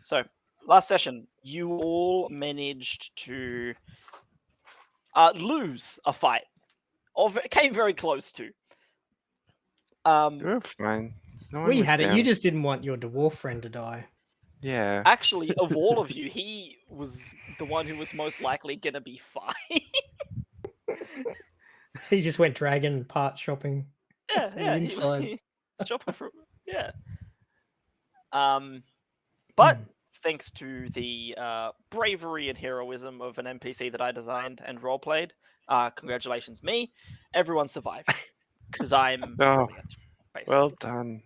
So, last session, you all managed to lose a fight, or came very close to. We're fine. No one We was had it. down. You just didn't want your dwarf friend to die. Yeah. Actually, of all of you, he was the one who was most likely gonna be fine. He just went dragon part shopping. yeah, From the yeah. inside. Shopping for yeah. But thanks to the bravery and heroism of an NPC that I designed and roleplayed, congratulations me, everyone survived because I'm brilliant. Basically. Well done.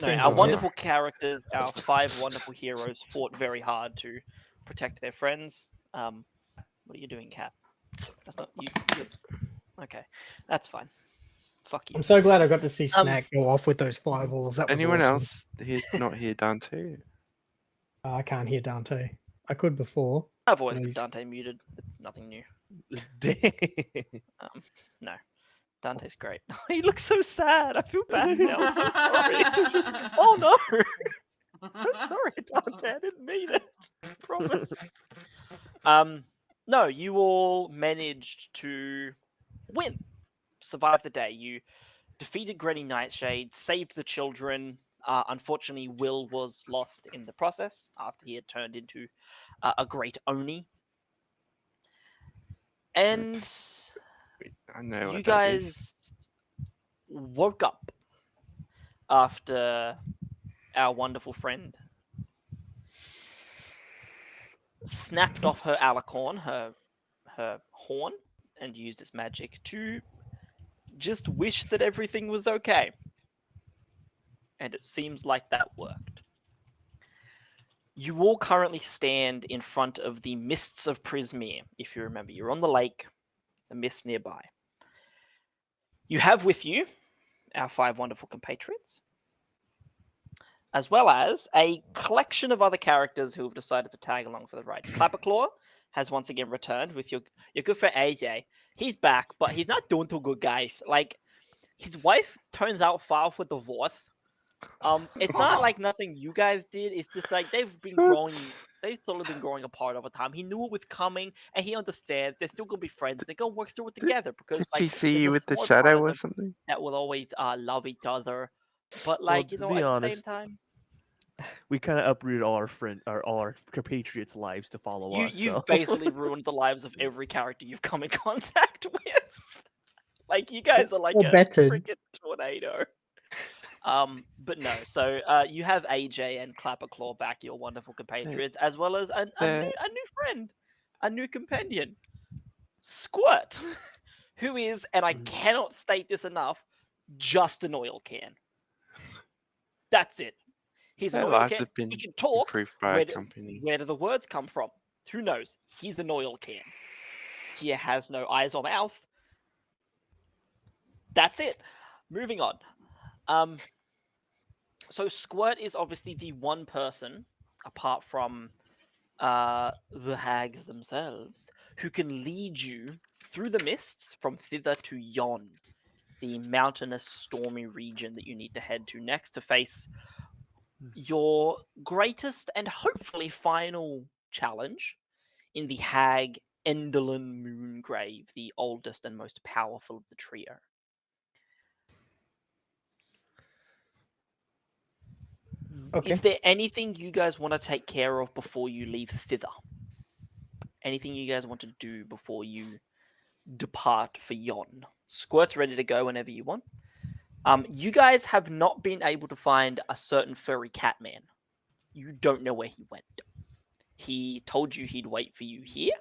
No, Seems our legit. wonderful characters, our 5 wonderful heroes, fought very hard to protect their friends. What are you doing, Cat? That's not you. Okay, that's fine. Fuck you. I'm so glad I got to see Snack go off with those fireballs. That was Anyone awesome. else here not here, Dante? I can't hear Dante. I could before. I've always got Please. Dante muted. It's nothing new. Dang. No. Dante's great. He looks so sad. I feel bad now. I'm so sorry. Oh no. I'm so sorry, Dante. I didn't mean it. I promise. No, you all managed to win. Survive the day. You defeated Granny Nightshade, saved the children. Unfortunately, Will was lost in the process after he had turned into a great Oni. And I know what you that is. guys woke up after our wonderful friend snapped off her alicorn, her horn, and used its magic to just wish that everything was okay. And it seems like that worked. You all currently stand in front of the mists of Prismere. If you remember, you're on the lake, the mist nearby. You have with you our 5 wonderful compatriots, as well as a collection of other characters who have decided to tag along for the ride. Clapperclaw has once again returned with your good friend AJ. He's back, but he's not doing too good, guys. Like, his wife turns out filed for divorce. It's not like nothing you guys did. It's just like they've been growing. They've slowly been growing apart over time. He knew it was coming, and he understands. They're still gonna be friends. They're gonna work through it together because, Did like, she see there's you a with the small part shadow of or them something? that will always love each other. But, Well, like, to at be the honest, same time, we kind of uprooted all our compatriots' lives to follow us. you've so. basically ruined the lives of every character you've come in contact with. Like, you guys are like Or a bettered. freaking tornado. But no, so you have AJ and Clapperclaw back, your wonderful compatriots, as well as a new friend, a new companion, Squirt, who is, and I cannot state this enough, just an oil can. That's it. He's an Their oil lives can. have been He can talk. improved by a company. Where do the words come from? Who knows? He's an oil can. He has no eyes or mouth. That's it. Moving on. So Squirt is obviously the one person, apart from the hags themselves, who can lead you through the mists from thither to yon, the mountainous, stormy region that you need to head to next to face your greatest and hopefully final challenge in the hag Enderlin Moongrave, the oldest and most powerful of the trio. Okay. Is there anything you guys want to take care of before you leave thither? Anything you guys want to do before you depart for yon? Squirt's ready to go whenever you want. You guys have not been able to find a certain furry cat man. You don't know where he went. He told you he'd wait for you here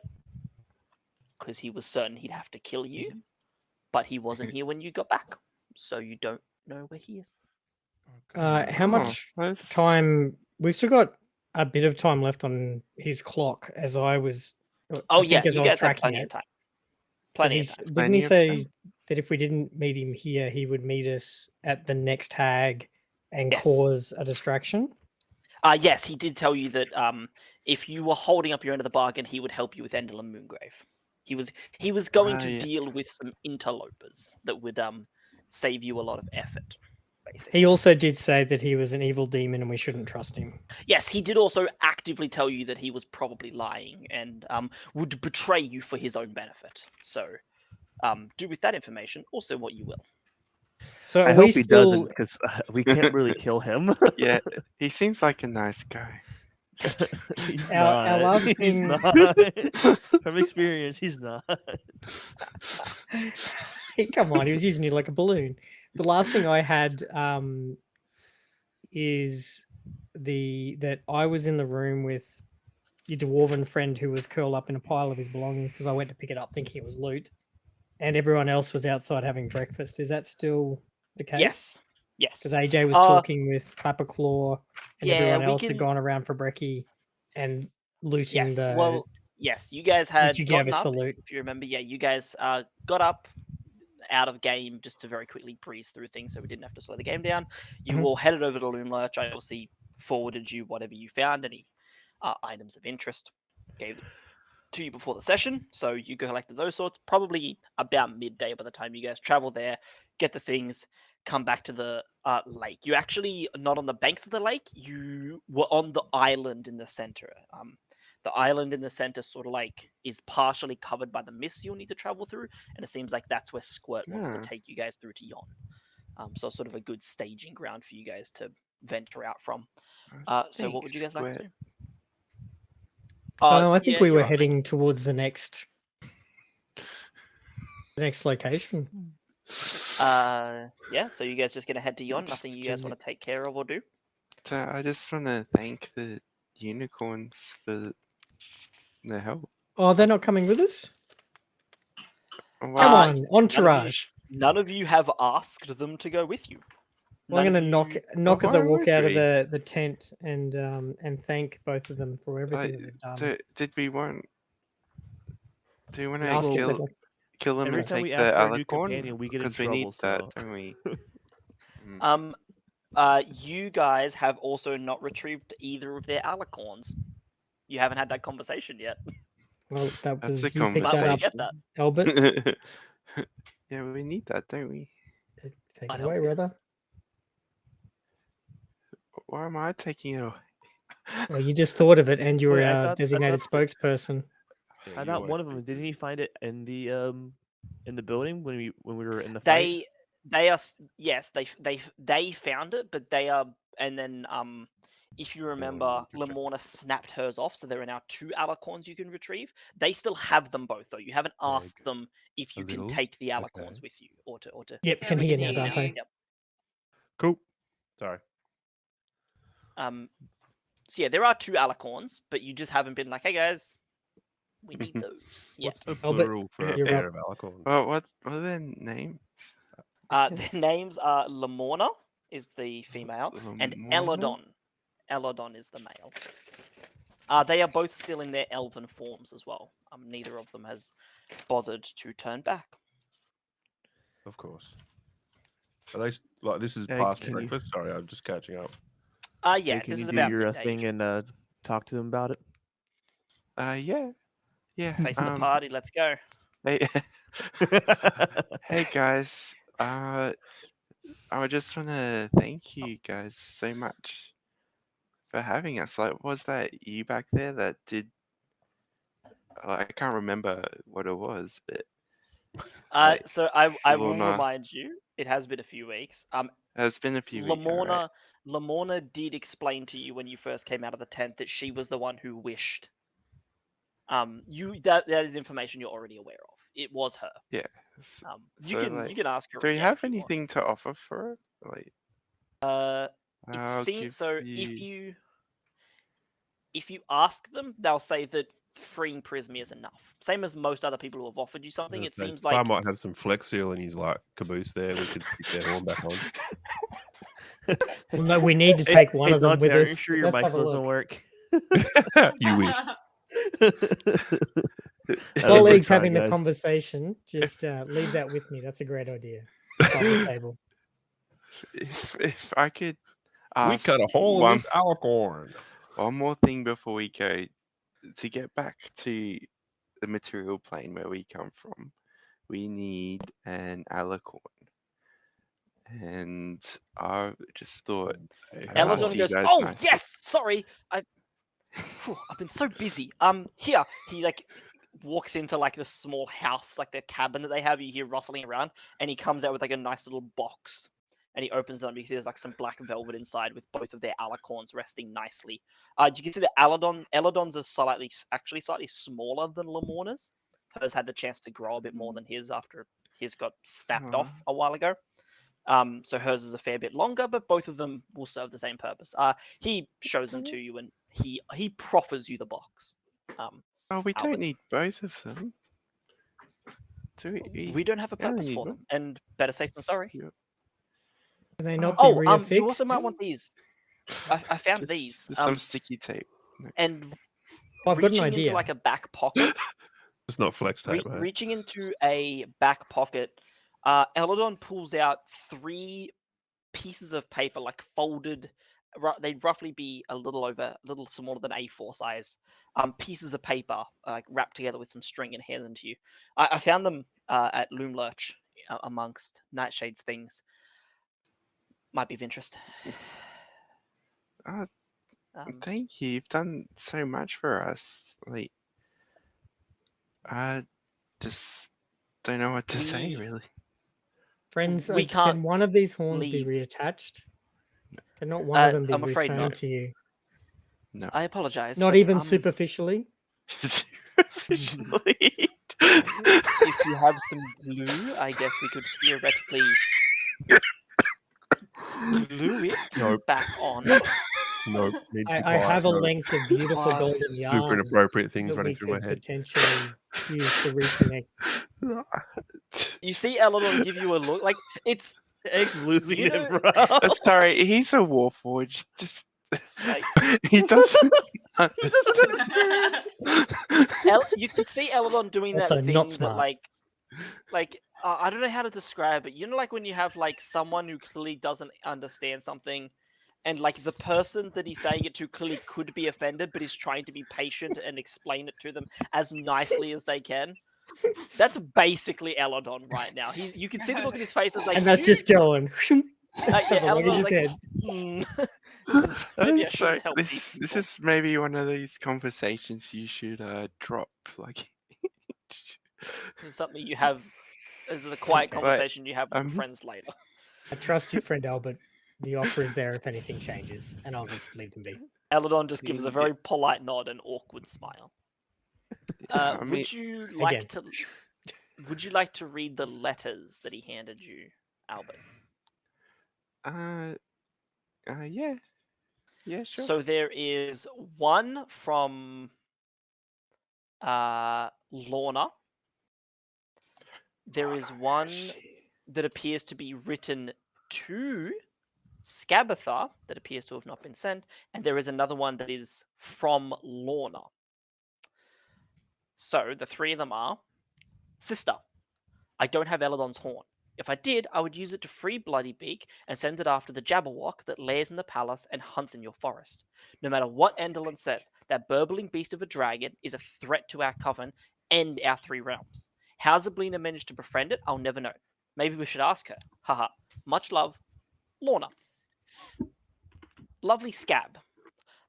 because he was certain he'd have to kill you, but he wasn't here when you got back, so you don't know where he is. How much time? We've still got a bit of time left on his clock, as I was. Oh, I think yeah, as you I was guys have tracking plenty it. of time. 'Cause Plenty of time. Didn't Plenty he of say time. that if we didn't meet him here, he would meet us at the next hag and Yes. cause a distraction? Yes, he did tell you that if you were holding up your end of the bargain, he would help you with Enderlin Moongrave. He was going to Right. deal with some interlopers that would save you a lot of effort, basically. He also did say that he was an evil demon and we shouldn't trust him. Yes, he did also actively tell you that he was probably lying and would betray you for his own benefit. So, do with that information also what you will. So I are hope we he still... doesn't, because we can't really kill him. Yeah, he seems like a nice guy. He's Our not. last He's thing- not. From experience, he's not. Come on, he was using you like a balloon. The last thing I had is that I was in the room with your dwarven friend who was curled up in a pile of his belongings because I went to pick it up thinking it was loot, and everyone else was outside having breakfast. Is that still the case? Yes. Yes. Because AJ was talking with Clapperclaw, and yeah, everyone we else had can- gone around for brekkie and looting Yes. the... Well, yes, you guys had you gave gotten us up, the loot. if you remember. Yeah, you guys got up out of game just to very quickly breeze through things so we didn't have to slow the game down. You Mhm. all headed over to Loomlurch. I obviously forwarded you whatever you found, any items of interest. Gave it to you before the session, so you collected those sorts. Probably about midday by the time you guys travel there, get the things, come back to the lake. You actually not on the banks of the lake. You were on the island in the center. The island in the center sort of like is partially covered by the mist you'll need to travel through, and it seems like that's where Squirt wants to Yeah. take you guys through to Yon. So sort of a good staging ground for you guys to venture out from. So what would you guys like to do? I think we you're were right, mate. heading towards the next location. Yeah, so you guys just gonna head to Yon? Nothing you guys want to take care of or do? So I just want to thank the unicorns for their help. Oh, they're not coming with us? Well, Come on, Entourage. None of you have asked them to go with you. Well, I'm None going of to you- knock as why I walk would out of we? the tent and thank both of them for everything that they've done. So did we want? Do you want And to ask if they'd kill like- kill them Every and time take we the ask for a new alicorn? companion, we get in Because we need trouble, that, so- don't we? You guys have also not retrieved either of their alicorns. You haven't had that conversation yet. Well, that That's was the you picked that up, Get that. Albert. Yeah, we need that, don't we? Take I'd it help away, you. brother. Why am I taking it away? Well, you just thought of it, and you were Wait, I our thought- I designated thought that- spokesperson. Yeah, I you thought were one of them speaking. didn't he find it in the building when we were in the fight? They are yes they found it, but they are, and then if you remember, rejected. Lamorna snapped hers off, so there are now 2 alicorns you can retrieve. They still have them both though. You haven't asked Okay. them if A you can little? take the alicorns Okay. with you or to Yep, Yeah, can we hear can now, hear you Dante. now. Yep. Cool. Sorry. So yeah, there are 2 alicorns, but you just haven't been like, hey guys, we need those. Yeah. What's the Oh, but plural for a you're pair right. of alicorns? Well, what are their names? Their names are Lamorna is the female and Lamorna? Elodon is the male. They are both still in their elven forms as well. Neither of them has bothered to turn back. Of course. Are they like this is Hey, past can you- breakfast? Sorry, I'm just catching up. Yeah, Can this you is do about your midday. thing and talk to them about it? Yeah. Face the party, let's go. Hey, hey guys. I just want to thank you guys so much for having us. Like, was that you back there that did? I can't remember what it was, but like, So I will Lorna- remind you, it has been a few weeks. it's been a few weeks. Alright. Lamorna did explain to you when you first came out of the tent that she was the one who wished. That is information you're already aware of. It was her. Yeah. You So, can like, you can ask her. Do you again have if you want. anything to offer for it? Like, It I'll seems give so. you- If you ask them, they'll say that freeing Prismy is enough. Same as most other people who have offered you something. It seems I like might have some Flex Seal in his like caboose there. We could stick their horn back on. Well, no, we need to take one Hey, of them Dante, with are us. you sure your Let's mic have a doesn't look. work? You wish. Colleagues try, having the guys. conversation, just leave that with me. That's a great idea. Above the table. if I could We ask cut a hole in one, this alicorn. one more thing before we go, to get back to the material plane where we come from, we need an alicorn. and I just thought Hey, I'd hold ask Eladon on. you goes, guys "Oh nicely. yes, sorry, I've been so busy. Here he like walks into like the small house, like the cabin that they have. You hear rustling around, and he comes out with like a nice little box, and he opens it up. You see there's like some black velvet inside with both of their alicorns resting nicely. You can see that Eladon's are actually slightly smaller than Lamorna's. Hers had the chance to grow a bit more than his after his got snapped Aw. off a while ago. So hers is a fair bit longer, but both of them will serve the same purpose. He shows them to you, and he proffers you the box. Oh, we Albert. don't need both of them. Do we? We don't have a only purpose need for one. them, and better safe than sorry. Yeah. Can they not be Oh, reaffixed? you also might want these. I found Just these. some sticky tape. No. And Well, I've got an reaching into idea. like a back pocket, It's not flex tape, mate. reaching into a back pocket, Eladon pulls out 3 pieces of paper, like folded. They'd roughly be a little smaller than A4 size. Pieces of paper, like wrapped together with some string, and hands them to you. I found them at Loomlurch amongst Nightshade's things. Might be of interest. Oh, Um, thank you. You've done so much for us. Like, I just don't know what to say, We- really. Friends, we can't can one of these horns leave. be reattached? Cannot one of them be I'm afraid returned not. to you? No. I apologize. Not but, even superficially? Officially. If you have some glue, I guess we could theoretically glue it Nope. back on. Nope. Need to be I have a quiet. Nope. length of beautiful Why? golden Super yarn inappropriate things that running we through my could head. potentially use to reconnect. You see Eladon give you a look like it's Egg's losing You it, know- bro. Sorry, he's a warforged. Just like he doesn't. you can see Eladon doing Also that thing not that smart. I don't know how to describe it. You know, like when you have like someone who clearly doesn't understand something, and like the person that he's saying it to clearly could be offended, but he's trying to be patient and explain it to them as nicely as they can. That's basically Eladon right now. You can see the look in his face as like, And that's just going. yeah, over Eladon's his like, head. this is maybe I So shouldn't help these this people. is maybe one of these conversations you should drop. Like, This is something you have. This is a quiet Okay. conversation you have with um, friends later. I trust you, friend Albert. The offer is there if anything changes, and I'll just leave them be. Eladon just gives a Yeah. very polite nod and awkward smile. I mean, Would you like Again. to? Would you like to read the letters that he handed you, Albert? yeah, sure. So there is one from Lorna. There is one that appears to be written to Scabatha that appears to have not been sent, and there is another one that is from Lorna. So the 3 of them are: Sister, I don't have Eladon's horn. If I did, I would use it to free Bloodybeak and send it after the Jabberwock that lairs in the palace and hunts in your forest. No matter what Endelin says, that burbling beast of a dragon is a threat to our coven and our 3 realms. How Zablina managed to befriend it, I'll never know. Maybe we should ask her. Haha. Much love, Lorna. Lovely Scab.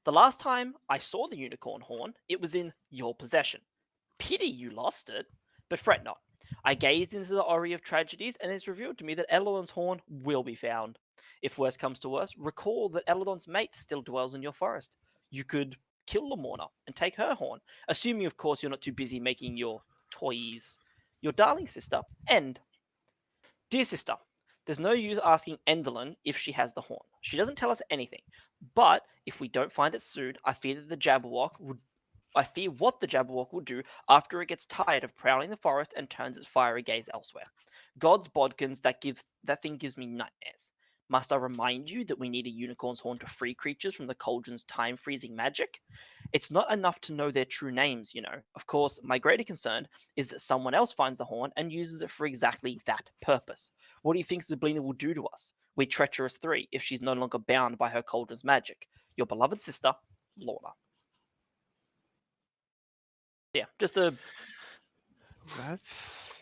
The last time I saw the unicorn horn, it was in your possession. Pity you lost it, but fret not. I gazed into the Ori of Tragedies, and it's revealed to me that Eladon's horn will be found. If worse comes to worse, recall that Eladon's mate still dwells in your forest. You could kill Lamorna and take her horn, assuming, of course, you're not too busy making your toys. Your darling sister, and dear sister, there's no use asking Endelin if she has the horn. She doesn't tell us anything. But if we don't find it soon, I fear what the Jabberwock will do after it gets tired of prowling the forest and turns its fiery gaze elsewhere. God's bodkins, that thing gives me nightmares. Must I remind you that we need a unicorn's horn to free creatures from the cauldron's time-freezing magic? It's not enough to know their true names, you know. Of course, my greater concern is that someone else finds the horn and uses it for exactly that purpose. What do you think Zablina will do to us, we treacherous 3, if she's no longer bound by her cauldron's magic? Your beloved sister, Lorna. Yeah, just a... That's.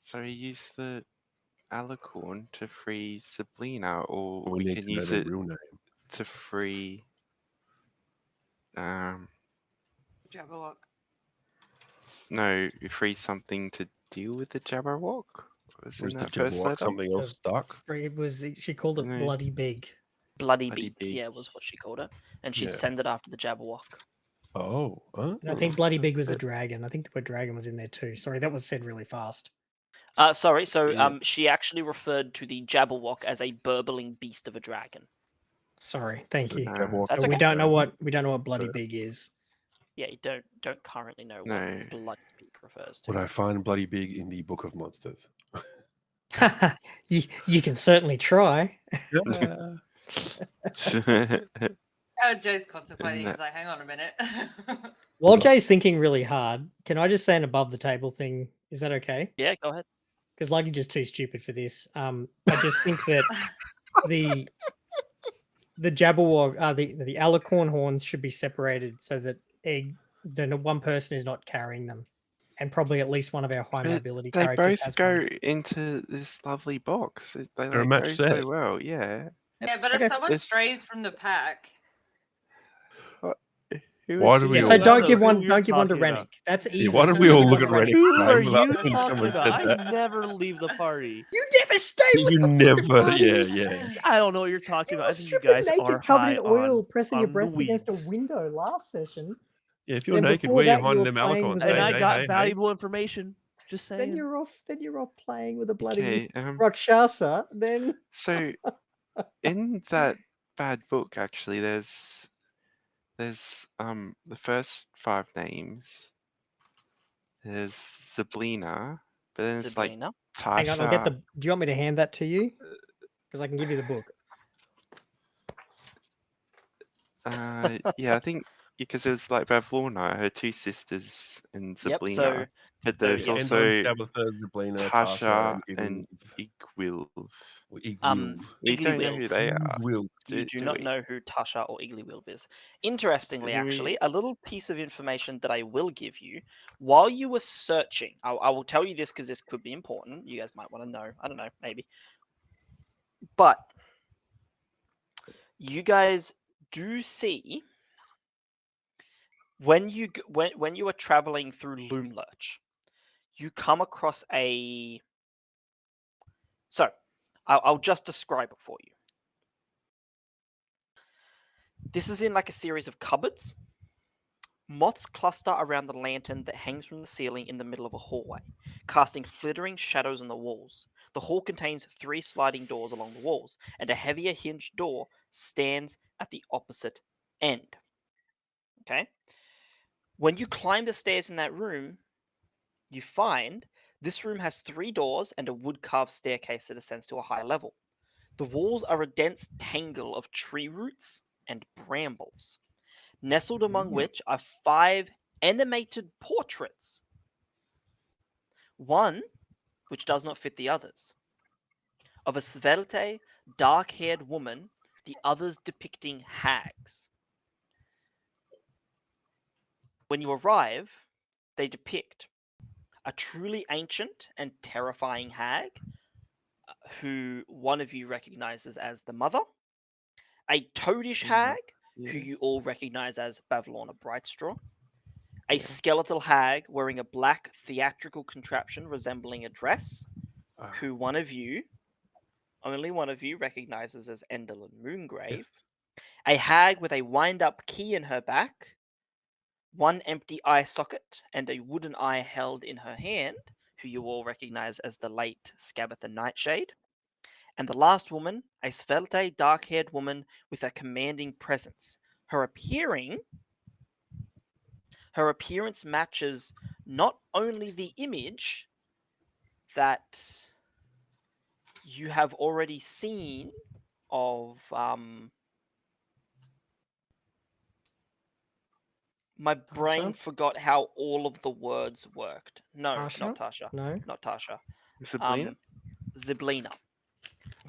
So he used the alicorn to free Sabrina, or We we need can to know use their it real name. to free. Jabberwock. No, free something to deal with the Jabberwock. Was Or in is the that first Jabberwock letter? something else stuck? It was. She called it No. bloody big. Bloody Bloody Beak, yeah, Beak. was what she called it. And she'd Yeah. send it after the Jabberwock. Oh. And I think bloody big was a But- dragon. I think the word dragon was in there too. Sorry, that was said really fast. Sorry, so Yeah. she actually referred to the Jabberwock as a burbling beast of a dragon. Sorry, thank you. Jabberwock That's So we okay. don't know what bloody But- big is. Yeah, you don't currently know No. what Bloody Beak refers to. Would I find Bloody Big in the Book of Monsters? you can certainly try. Yeah. Oh, Jay's contemplating. No. He's like, hang on a minute. While Is that- Jay's thinking really hard, can I just say an above the table thing? Is that okay? Yeah, go ahead. Because Lucky's just too stupid for this. I just think that the Jabberwock, the alicorn horns should be separated so that one person is not carrying them, and probably at least one of our high But mobility they characters both has go one. into this lovely box. They They're a like, match go set. so well. Yeah. Yeah, but if Okay. someone It's- strays from the pack, Who Why would do do we Yeah, all so know don't give who one. you're Don't give one to talking about. Rennick. That's easy. Yeah, why don't Just we give all one look to at Rennick? Who are Time you lapse when talking someone about? said I that. never leave the party. You never stay with You the fucking never, party. yeah. I don't know what you're talking You about. were I think you stripping guys are naked, covered high in oil, pressing your on the breasts against a weeds. window last session. Yeah, if you're Then naked, before where you that, you hiding were them playing alicorns? with And Hey, I Hey, got hey, hey. valuable information. Just saying. Then you're off. Then you're off playing with a bloody Okay. Rakshasa. Then So in that bad book, actually, there's the first 5 names. There's Zablina, but then it's like Sabrina. Tasha. hang on, I'll get the. Do you want me to hand that to you? Because I can give you the book. Yeah, I think because it was like Bavlorna, her 2 sisters, and Yep, Zablina. so But so, there's yeah, Endo, also Tabitha, Zablina, Tasha and Igwilv. Igwilv. Igwilv. We don't know Igglywild. who they are. Igwilv. You do do not we? know who Tasha or Igglywild is. Interestingly, Do we- actually, a little piece of information that I will give you while you were searching. I will tell you this because this could be important. You guys might want to know. I don't know, maybe. But you guys do see when you when you are traveling through Loomlurch, you come across a. So, I'll just describe it for you. This is in like a series of cupboards. Moths cluster around the lantern that hangs from the ceiling in the middle of a hallway, casting flittering shadows on the walls. The hall contains 3 sliding doors along the walls, and a heavier hinged door stands at the opposite end. Okay? When you climb the stairs in that room, you find this room has 3 doors and a wood carved staircase that ascends to a high level. The walls are a dense tangle of tree roots and brambles, nestled among which are 5 animated portraits. One, which does not fit the others, of a svelte, dark-haired woman, the others depicting hags. When you arrive, they depict a truly ancient and terrifying hag, who one of you recognizes as the mother, a toadish hag, who Yeah. you all recognize as Bavlorna Brightstraw, a Yeah. skeletal hag wearing a black theatrical contraption resembling a dress, who only one of you, recognizes as Enderlin Moongrave, a hag with a wind-up key in her back, 1 empty eye socket, and a wooden eye held in her hand, who you all recognize as the late Scabatha Nightshade, and the last woman, a svelte, dark-haired woman with a commanding presence. Her appearance matches not only the image that you have already seen of my brain Tasha? forgot how all of the words worked. No, Tasha? not Tasha. No. Not Tasha. Zablina? Zablina.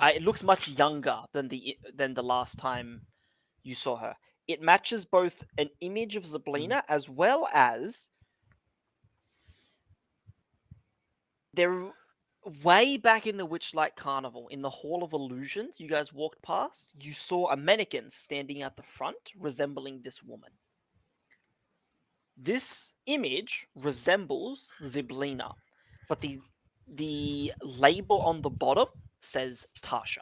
It looks much younger than the last time you saw her. It matches both an image of Zablina as well as way back in the Witchlight Carnival, in the Hall of Illusions, you guys walked past, you saw a mannequin standing at the front resembling this woman. This image resembles Zyblina, but the label on the bottom says Tasha.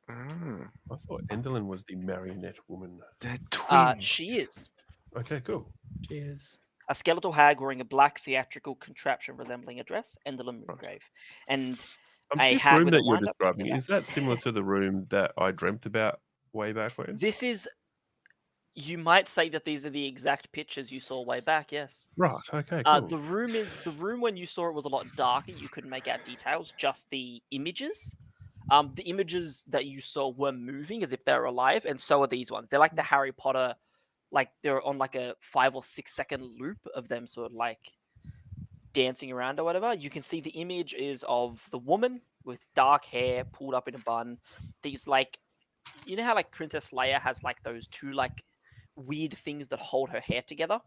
Ah, I thought Endelyn was the marionette woman. they're twins. She is Okay, cool. Cheers. a skeletal hag wearing a black theatrical contraption resembling a dress, Endelyn Moongrave, and a This hag room with a that you're wind-up describing, piggyback. is that similar to the room that I dreamt about way back when? This is. You might say that these are the exact pictures you saw way back. Yes. Right. Okay. Cool. The room when you saw it was a lot darker. You couldn't make out details, just the images. The images that you saw were moving as if they were alive, and so are these ones. They're like the Harry Potter, like they're on like a 5 or 6 second loop of them sort of like dancing around or whatever. You can see the image is of the woman with dark hair pulled up in a bun. These like, you know how like Princess Leia has like those two like weird things that hold her hair together.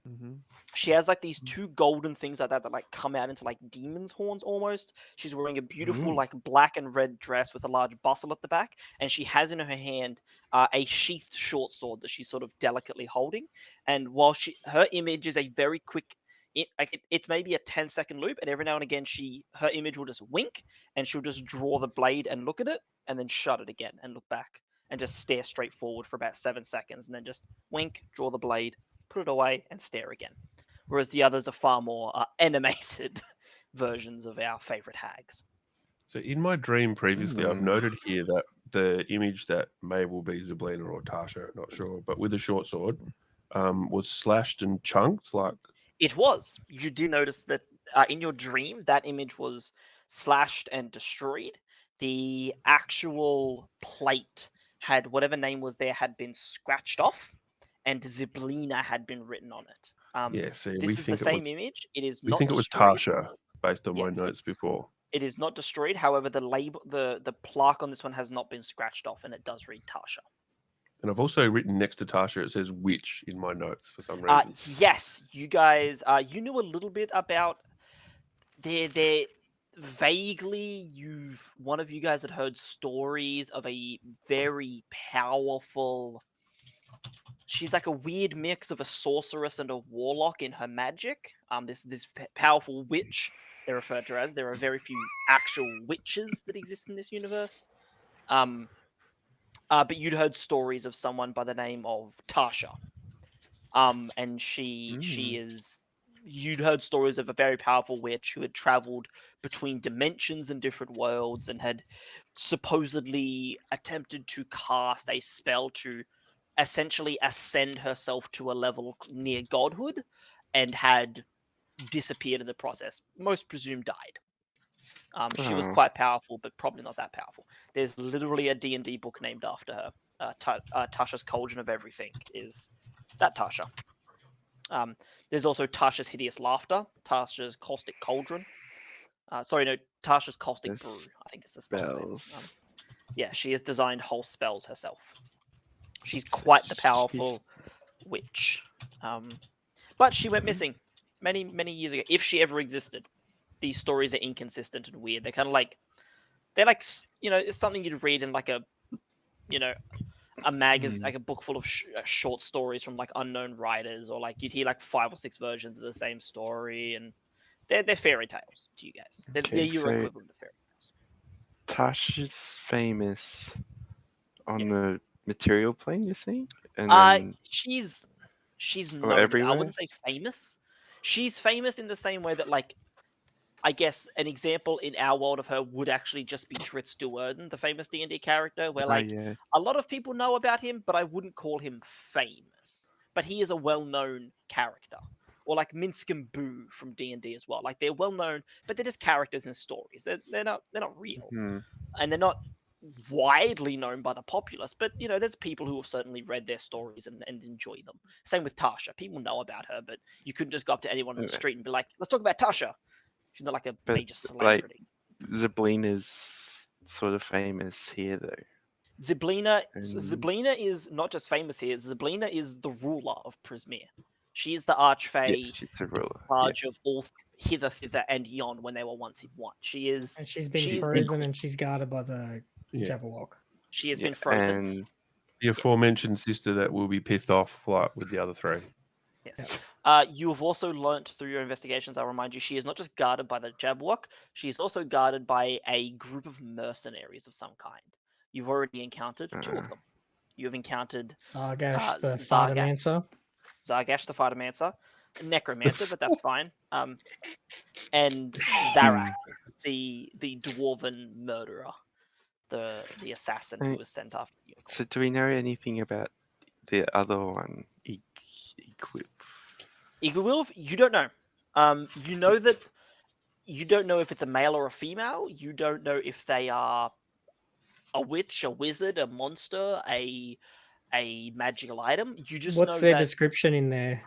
Mm-hmm. She has like these two golden things like that like come out into like demon's horns almost. She's wearing a beautiful like black and red dress with a large bustle at the back, and she has in her hand a sheathed short sword that she's sort of delicately holding. And while her image is a very quick, it's maybe a 10-second loop, and every now and again her image will just wink, and she'll just draw the blade and look at it, and then shut it again and look back and just stare straight forward for about 7 seconds, and then just wink, draw the blade, put it away, and stare again. Whereas the others are far more animated versions of our favorite hags. So in my dream previously, I've noted here that the image that may will be Zyblina or Tasha, not sure, but with a short sword, was slashed and chunked. Like It was. You do notice that in your dream, that image was slashed and destroyed. The actual plate had whatever name was there had been scratched off, and Zyblina had been written on it. yeah, see, This is the same image. It is we not think it was destroyed. Tasha based on my Yes. notes before. It is not destroyed. However, the label, the plaque on this one has not been scratched off, and it does read Tasha. And I've also written next to Tasha, it says witch in my notes for some reason. Yes, you guys, you knew a little bit about their vaguely. One of you guys had heard stories of a very powerful. She's like a weird mix of a sorceress and a warlock in her magic. This powerful witch. They're referred to as. There are very few actual witches that exist in this universe. But you'd heard stories of someone by the name of Tasha. And she is. You'd heard stories of a very powerful witch who had traveled between dimensions and different worlds and had supposedly attempted to cast a spell to essentially ascend herself to a level near godhood, and had disappeared in the process. Most presume died. She was quite powerful, but probably not that powerful. There's literally a D&D book named after her. Tasha's Cauldron of Everything is that Tasha. There's also Tasha's Hideous Laughter, Tasha's Caustic Cauldron. Tasha's Caustic Brew, I think is the spell's name. Yeah, she has designed whole spells herself. She's quite the powerful witch. But she went missing many, many years ago, if she ever existed. These stories are inconsistent and weird. They're kind of like, it's something you'd read in like a magazine, like a book full of short stories from like unknown writers, or like you'd hear like 5 or 6 versions of the same story, and they're fairy tales to you guys. They're your equivalent of fairy tales. Tasha's famous on Yes. the material plane, you see? And then she's known. everywhere? I wouldn't say famous. She's famous in the same way that, like, I guess an example in our world of her would actually just be Dritz Duerden, the famous D&D character, where like a lot of people know about him, but I wouldn't call him famous. But he is a well-known character. Or like Minsk and Boo from D&D as well. Like, they're well-known, but they're just characters and stories. They're not real. And they're not widely known by the populace, but there's people who have certainly read their stories and enjoy them. Same with Tasha. People know about her, but you couldn't just go up to anyone on the street and be like, let's talk about Tasha. She's not like a major celebrity. Like, Zyblina's sort of famous here, though. Zyblina is not just famous here. Zyblina is the ruler of Prismere. She is the Yeah, archfey she's a ruler. charge of all hither, thither, and yon when they were once in one. She is. And she's been She's frozen and she's guarded by the Yeah. Jabberwock. She has Yeah, been frozen. and The aforementioned sister that will be pissed off like with the other three. Yes. You have also learnt through your investigations, I'll remind you, she is not just guarded by the Jabberwock, she is also guarded by a group of mercenaries of some kind. You've already encountered two of them. You have encountered Sargash, the Zargash. Fardamancer. Zargash the Fardamancer, Necromancer, but that's fine. And Zarak, the dwarven murderer, the assassin who was sent after the unicorn. so, do we know anything about the other one, Equip? Eaglewolf, you don't know. You know that you don't know if it's a male or a female. You don't know if they are a witch, a wizard, a monster, a magical item. You just What's know their that description in there?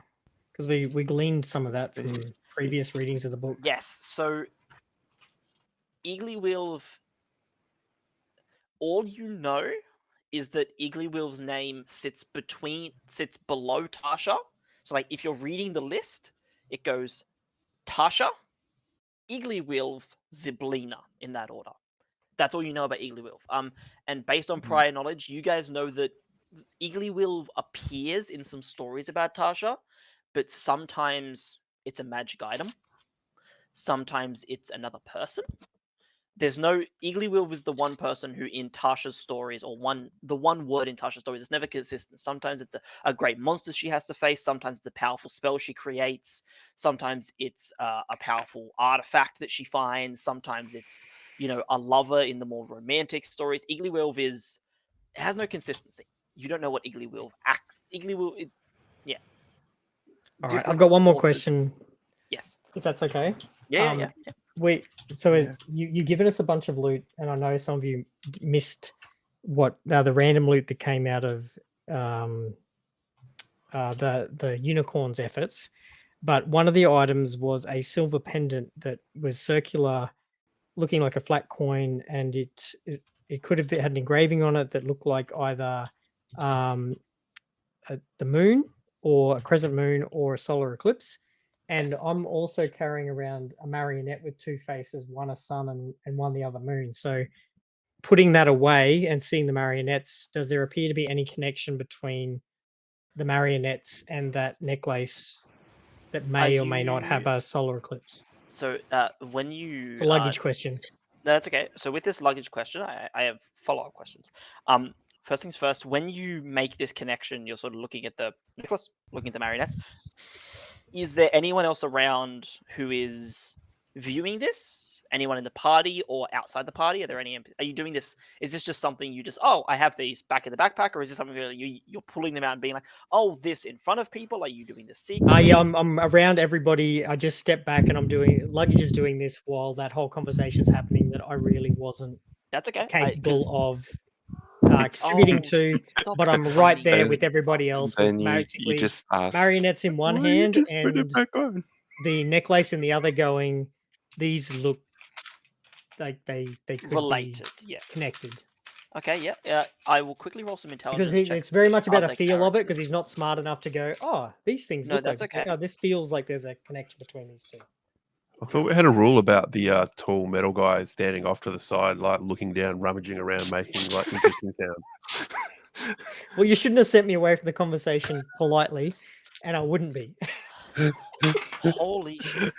Because we gleaned some of that from previous readings of the book. yes. So Eaglewolf, all you know is that Eaglewolf's name sits below Tasha. So like if you're reading the list, it goes Tasha, Eaglewolf, Ziblina in that order. That's all you know about Eaglewolf. And based on prior knowledge, you guys know that Eaglewolf appears in some stories about Tasha, but sometimes it's a magic item. Sometimes it's another person. There's no Eaglewolf is the one person who in Tasha's stories, or the one word in Tasha's stories, is never consistent. Sometimes it's a great monster she has to face. Sometimes it's a powerful spell she creates. Sometimes it's a powerful artifact that she finds. Sometimes it's a lover in the more romantic stories. Eaglewolf has no consistency. You don't know what Eaglewolf yeah. All right, I've Different got one more authors- question, Yes. if that's okay. Yeah. You've given us a bunch of loot, and I know some of you missed what the random loot that came out of the unicorn's efforts. But one of the items was a silver pendant that was circular, looking like a flat coin, and it could have had an engraving on it that looked like either the moon or a crescent moon or a solar eclipse. And Yes. I'm also carrying around a marionette with two faces, one a sun and one the other moon. So putting that away and seeing the marionettes, does there appear to be any connection between the marionettes and that necklace that may or may not have a solar eclipse? So when you It's a luggage question. No, that's okay. So with this luggage question, I have follow-up questions. First things first, when you make this connection, you're sort of looking at the necklace, looking at the marionettes. Is there anyone else around who is viewing this? Anyone in the party or outside the party? Are you doing this? Is this just something you just, I have these back in the backpack, or is this something where you're pulling them out and being like, this in front of people? Are you doing this secretly? Yeah, I'm around everybody. I just step back and luggage is doing this while that whole conversation's happening that I really wasn't That's okay. capable of contributing to, stop but I'm it, right buddy. there with everybody else with Then you basically just ask, marionettes in one "Why you hand just put it and back on?" the necklace in the other, going, these look like they could Related, be yeah. connected. Okay, yeah. I will quickly roll some intelligence Because checks. it's very much about other a feel of it, because characters. he's not smart enough to go, these things No, look like that's this. okay. Oh, this feels like there's a connection between these two. I thought we had a rule about the tall metal guy standing off to the side, like looking down, rummaging around, making like interesting sound. Well, you shouldn't have sent me away from the conversation politely, and I wouldn't be. Holy shit.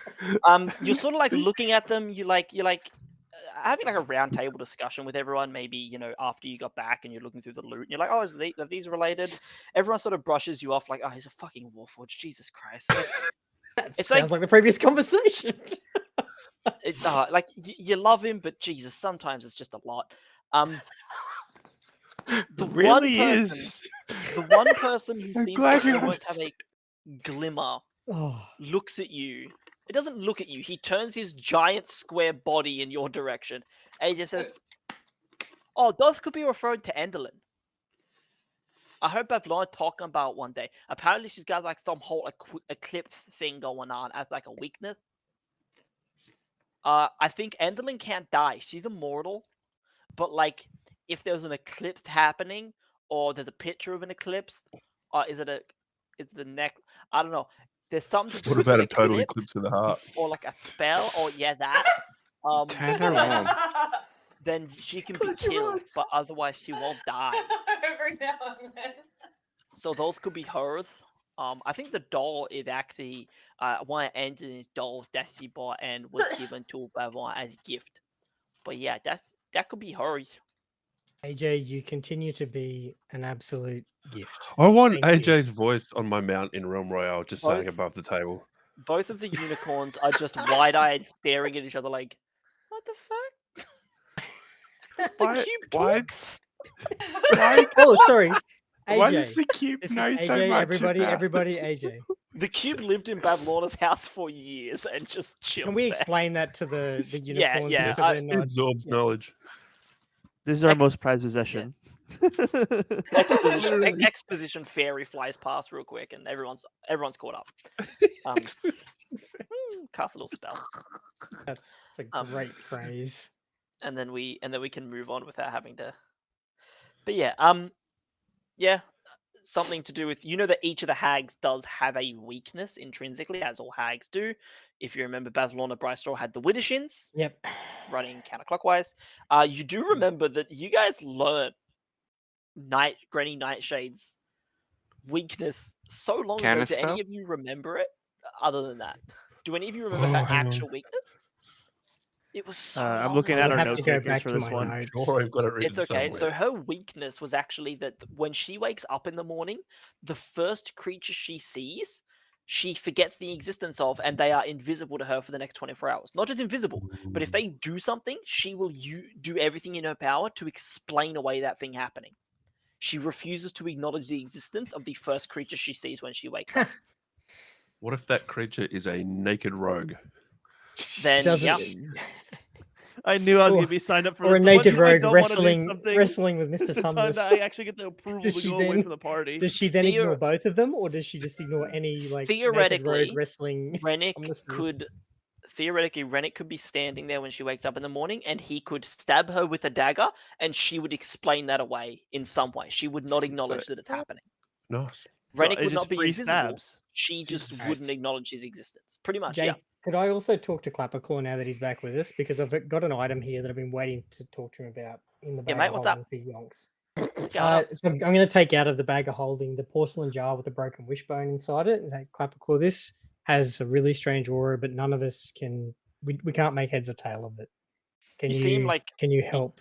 You're sort of like looking at them. You're like having like a round table discussion with everyone. Maybe after you got back and you're looking through the loot, and you're like, are these related? Everyone sort of brushes you off, like, he's a fucking warforged. Jesus Christ. It sounds like the previous conversation. You love him, but Jesus, sometimes it's just a lot. The Really one person who I'm seems glad to you almost have a glimmer looks at you. It doesn't look at you. He turns his giant square body in your direction, and he just says, those could be referring to Enderlin. I hope I've learned talking about one day. Apparently, she's got like some whole eclipse thing going on as like a weakness. I think Enderlin can't die. She's immortal, but like, if there's an eclipse happening, or there's a picture of an eclipse, is it a It's the neck. I don't know. There's something to do What with about an a total eclipse eclipse of the heart? or like a spell or that. Turn her then, on. then she can be Close your killed, eyes. but otherwise she won't die. Every now and then. So those could be hers. I think the doll is actually one of Anthony's dolls that she bought and was given to Bavon as a gift. But yeah, that could be hers. AJ, you continue to be an absolute gift. I want Thank you. AJ's voice on my mount in Realm Royale, just saying Both- above the table. Both of the unicorns are just wide-eyed, staring at each other like, "What the fuck?" the Why- cube why- talks. Why, Oh, sorry. why does AJ. the cube This is know so AJ, much everybody, about... everybody, AJ. The cube lived in Bavlona's house for years and just chilled. Can we there. explain that to the Yeah, unicorns? yeah, So they're It not... absorbs yeah. knowledge. This is our Ex- most prized possession. Exposition, Literally. exposition fairy flies past real quick, and everyone's caught up. Cast a little spell, It's a great phrase. and then we can move on without having to. But yeah, yeah, something to do with that each of the hags does have a weakness intrinsically, as all hags do. If you remember, Bavlona Brystore had the Widdershins Yep. running counterclockwise. You do remember that you guys learned Granny Nightshade's weakness so long ago. Do any Counterspell? of you remember it? Other than that, do any of you remember Oh, her hang on. actual weakness? It was so. I'm long looking ago. at I'll our have note to go takers back for to this my one. notes. Sure, I've got it written It's okay. So somewhere. her weakness was actually that when she wakes up in the morning, the first creature she sees, she forgets the existence of, and they are invisible to her for the next 24 hours. Not just invisible, but if they do something, she will do everything in her power to explain away that thing happening. She refuses to acknowledge the existence of the first creature she sees when she wakes up. What if that creature is a naked rogue? Then, Doesn't yeah, I knew I was Or- going to be signed up for or this. a The one naked time I rogue don't wanna do wrestling something, wrestling with it's Mr. the time Tumnus. that I actually get the approval Does to she go away then- from the party. Does she then Theor- ignore both of them, or does she just ignore any like naked rogue Theoretically, wrestling? Rennick Tumnuses? could be standing there when she wakes up in the morning, and he could stab her with a dagger, and she would explain that away in some way. She would not acknowledge that it's happening. Nice. Rennick it's would just not be free invisible. stabs. She just Right. wouldn't acknowledge his existence. Pretty much, Jake, yeah. could I also talk to Clapperclaw now that he's back with us? Because I've got an item here that I've been waiting to talk to him about in the bag mate, of what's up? holding for Yonks. What's going on? So I'm going to take out of the bag of holding the porcelain jar with the broken wishbone inside it and say, Clapperclaw, this has a really strange aura, but none of us can. We can't make heads or tail of it. Can You you seem like Can you help?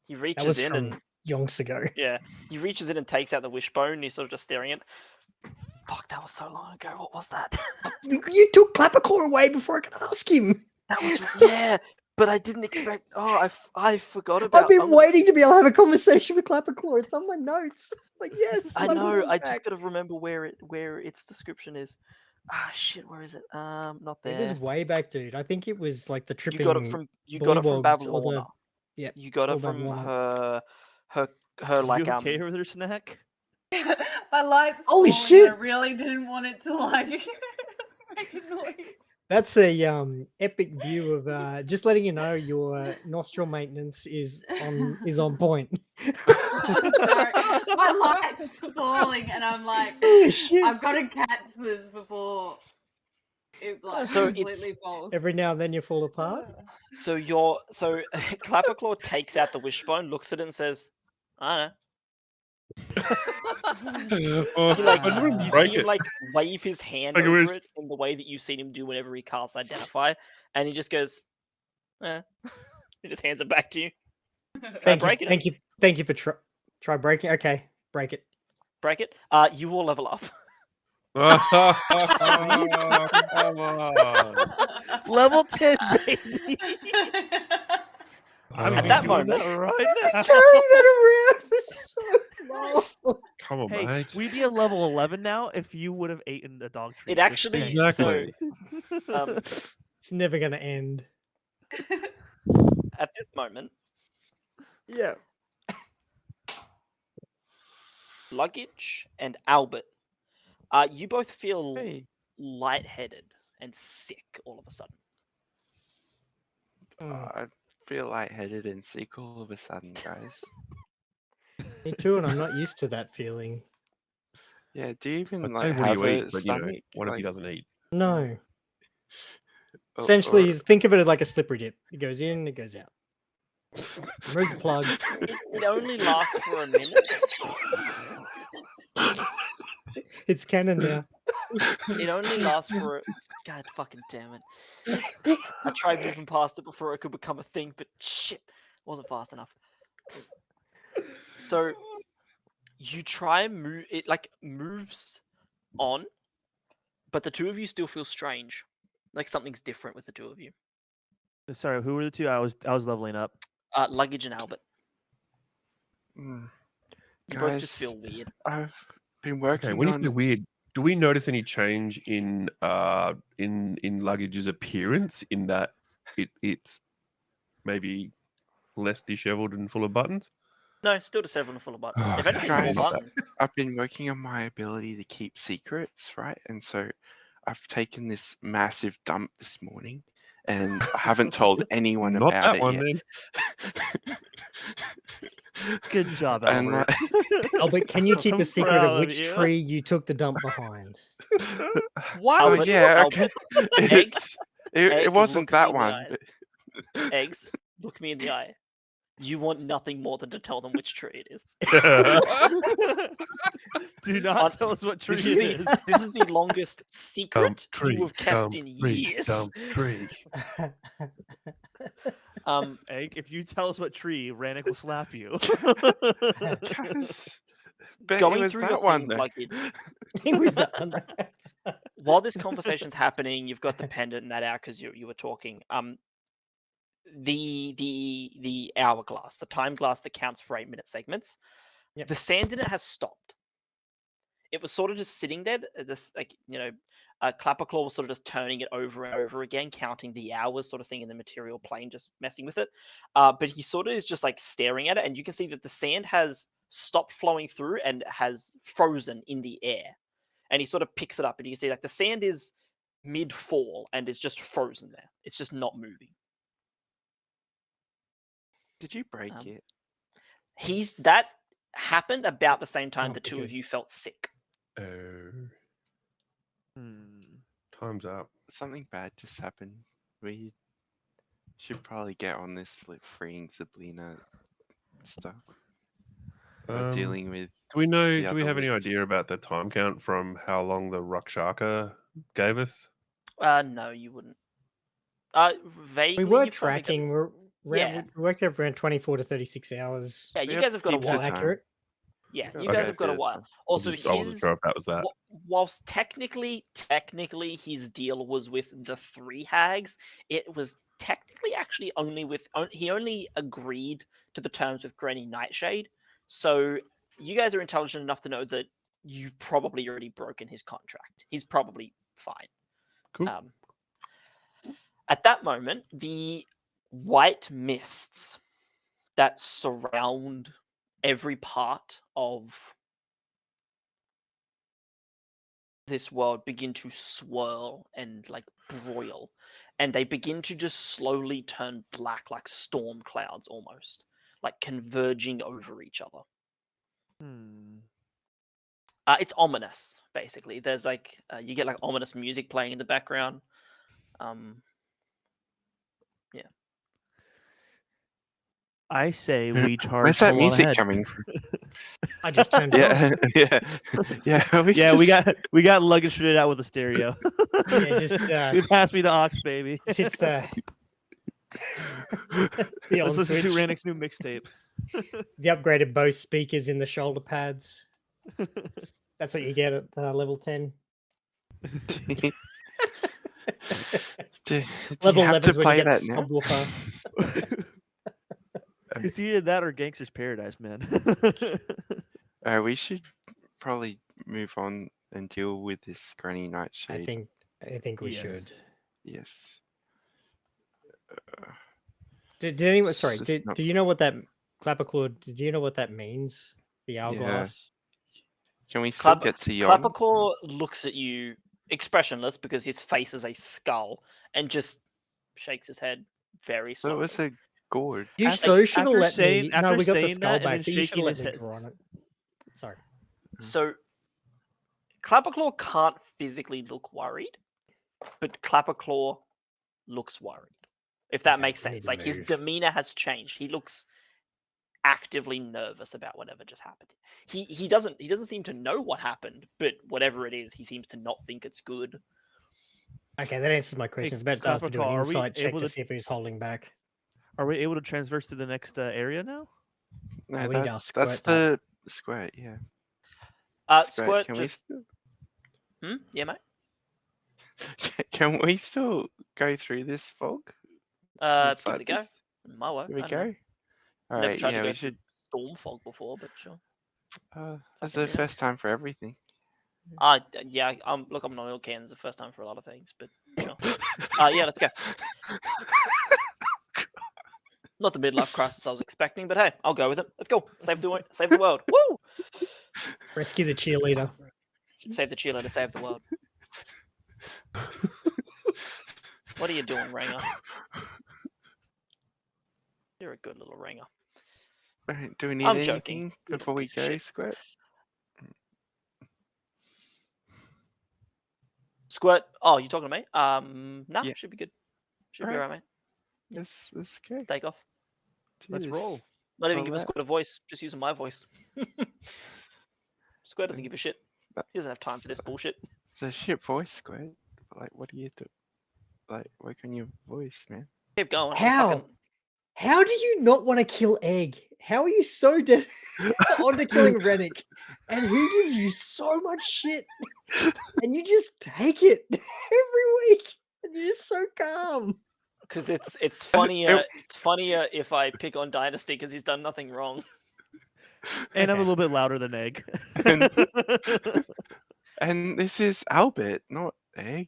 he That reaches was in from and Yonks ago. yeah, he reaches in and takes out the wishbone. And he's sort of just staring at. Fuck, that was so long ago. What was that? You took Clapperclaw away before I could ask him. That was yeah, but I didn't expect. Oh, I forgot about. I've been I'm gonna- waiting to be able to have a conversation with Clapperclaw. It's on my notes. Like, yes, I Clapperclaw's know. I back. just gotta remember where its description is. Ah, shit. Where is it? Not It there. was way back, dude. I think it was like the You tripping. got it from Bullywugs or Babylona. yeah, You got it or from Babylona. her like you okay with her snack? My light's Holy falling, shit! I really didn't want it to like make a noise. That's a epic view of just letting you know your nostril maintenance is on point. Sorry, my light's falling, and I'm like, Holy shit! I've got to catch this before it like So completely falls. Every now and then you fall apart. So Clapperclaw takes out the wishbone, looks at it, and says, "I don't know." Oh, He, like, I wouldn't you break see him it. like wave his hand Like a over wrist. it in the way that you've seen him do whenever he casts Identify, and he just goes, "Eh." He just hands it back to you. Break it. Thank you for try breaking. Okay, break it. Break it. You will level up. Oh, come on. Level 10, baby. I'm At that doing moment- that right now. Carrying that around for so long. Come on, Hey, mate. we'd be at level 11 now if you would have eaten a dog treat. It just actually saying. Exactly. so It's never gonna end. at this moment, Yeah. Luggage and Albert, you both feel Hey. lightheaded and sick all of a sudden. I feel lightheaded and sick all of a sudden, guys. Me too, and I'm not used to that feeling. Yeah, do you even I'd like say, what do have you a eat? But, you know, stomach? what if he Like, doesn't eat? No. or- Essentially, or- think of it like a slippery dip. It goes in, it goes out. Remove the plug. It only lasts for a minute. It's canon now. It only lasts for. God fucking damn it! I tried moving past it before it could become a thing, but shit, wasn't fast enough. So you try and move it, like moves on, but the two of you still feel strange, like something's different with the two of you. Sorry, who were the two? I was leveling up. Luggage and Albert. Mm, You both just guys, feel weird. I've been Okay, working when you say on. weird, do we notice any change in Luggage's appearance in that it's maybe less disheveled and full of buttons? No, still disheveled and full of buttons. If Okay, anything, more Guys, buttons. I've been working on my ability to keep secrets, right? And so I've taken this massive dump this morning, and I haven't told anyone Not about that it one, yet. then. Good job, And, Albert. Albert, can you keep I'm a secret proud of of which you. tree you took the dump behind? Oh Albert, yeah, Albert, okay. egg, It egg, wasn't look me that in the one. eyes. But... Eggs, look me in the eye. You want nothing more than to tell them which tree it is. Do not On- tell us what tree This it is, is. this is the longest secret tree, you have kept dump in tree, years. dump tree. Egg, if you tell us what tree, Rannick will slap you. Guys, but it Going was through your that one things though. like it. It was that one. While this conversation's happening, you've got the pendant and that out because you were talking. The hourglass, the time glass that counts for 8-minute segments. Yep. The sand in it has stopped. It was sort of just sitting there. This, like, Clapperclaw was sort of just turning it over and over again, counting the hours, sort of thing, in the material plane, just messing with it. But he sort of is just like staring at it, and you can see that the sand has stopped flowing through and has frozen in the air. And he sort of picks it up, and you can see like the sand is mid-fall and is just frozen there. It's just not moving. Did you break Um, it? That happened about the same time Oh, the two okay. of you felt sick. Oh, time's up. Something bad just happened. We should probably get on this with freeing Sabrina stuff. Or dealing with. Do we know? the Do we other have any witch. idea about the time count from how long the Rakshasa gave us? No, you wouldn't. Vaguely, We were you've probably got- tracking. Yeah. We worked out around 24 to 36 hours. Yeah, We you have guys have got a heaps Is of that while. time. accurate? Yeah, you Okay. guys have got a Bit of while. time. Also, I wasn't sure if that was that. Whilst technically his deal was with the 3 hags, it was technically actually only with he only agreed to the terms with Granny Nightshade. So you guys are intelligent enough to know that you've probably already broken his contract. He's probably fine. Cool. At that moment, the white mists that surround every part of this world begin to swirl and like broil, and they begin to just slowly turn black, like storm clouds almost, like converging over each other. It's ominous, basically. There's like you get like ominous music playing in the background. Yeah. I say we charge. Where's that full on music ahead. coming from? I just turned it on. Yeah, yeah. Yeah, we got luggage fitted out with a stereo. Yeah, just You passed me the aux, baby. just hits the Let's on listen to switch. Rannick's new mixtape. The upgraded Bose speakers in the shoulder pads. That's what you get at level 10. Do Level you have to 11's when you play get that the now? subwoofer. It's either that or Gangster's Paradise, man. We should probably move on and deal with this Granny Nightshade. I think we Yes. should. Yes. Did anyone? Sorry. It's Do not- you know what that Clapperclaw? Did you know what that means? The hourglass. Can we still get to Yon? Clapperclaw looks at you expressionless because his face is a skull and just shakes his head very So it slowly. was a gourd. You After- so should have after let saying- me. No, after we got the saying skull that and back, then but you should shaking have let his me head- draw on it. Sorry. So Clapperclaw can't physically look worried, but Clapperclaw looks worried. If that Okay, makes I need sense. to Like his move. demeanor has changed. He looks actively nervous about whatever just happened. He doesn't seem to know what happened, but whatever it is, he seems to not think it's good. Okay, that answers my question. I was about to ask to do an Clapperclaw, are we insight check able to to- see if he's holding back. Are we able to transverse to the next area now? No, we need to that's squirt that. the squirt. Yeah. Squirt Can we just yeah, mate. can we still go through this fog? Give it a Inside go. this? My work. Here we I don't know. go. All Never right. tried Yeah, to go we through should. storm fog before, but sure. It's Fucking the do. first time for everything. Yeah. Look, I'm an oil can. It's the first time for a lot of things, but sure. Yeah, let's go. Not the midlife crisis I was expecting, but hey, I'll go with it. Let's go. Save the world. Woo! Rescue the cheerleader. Save the cheerleader. Save the world. What are you doing, Ranger? You're a good little Ranger. All right, do we need I'm anything joking. You're a before we piece of go, shit. Squirt? Squirt. Oh, you talking to me? Nah, Yeah. should be good. Should be Alright. alright, mate. Let's go. Let's take off. Let's Cheers. roll. Not even Well, giving that- Squirt a voice, just using my voice. Squirt doesn't give a shit. that- He doesn't have time for this bullshit. It's a shit voice, Squirt. Like, what do you do? Like, work on your voice, man. Keep going. How? How do you not want to kill Egg? How are you so dead onto killing Rennick? And he gives you so much shit. And you just take it every week. And you're just so calm. Because it's funnier. It's funnier if I pick on Dynasty because he's done nothing wrong. And I'm a Okay. little bit louder than Egg. And this is Albert, not Egg.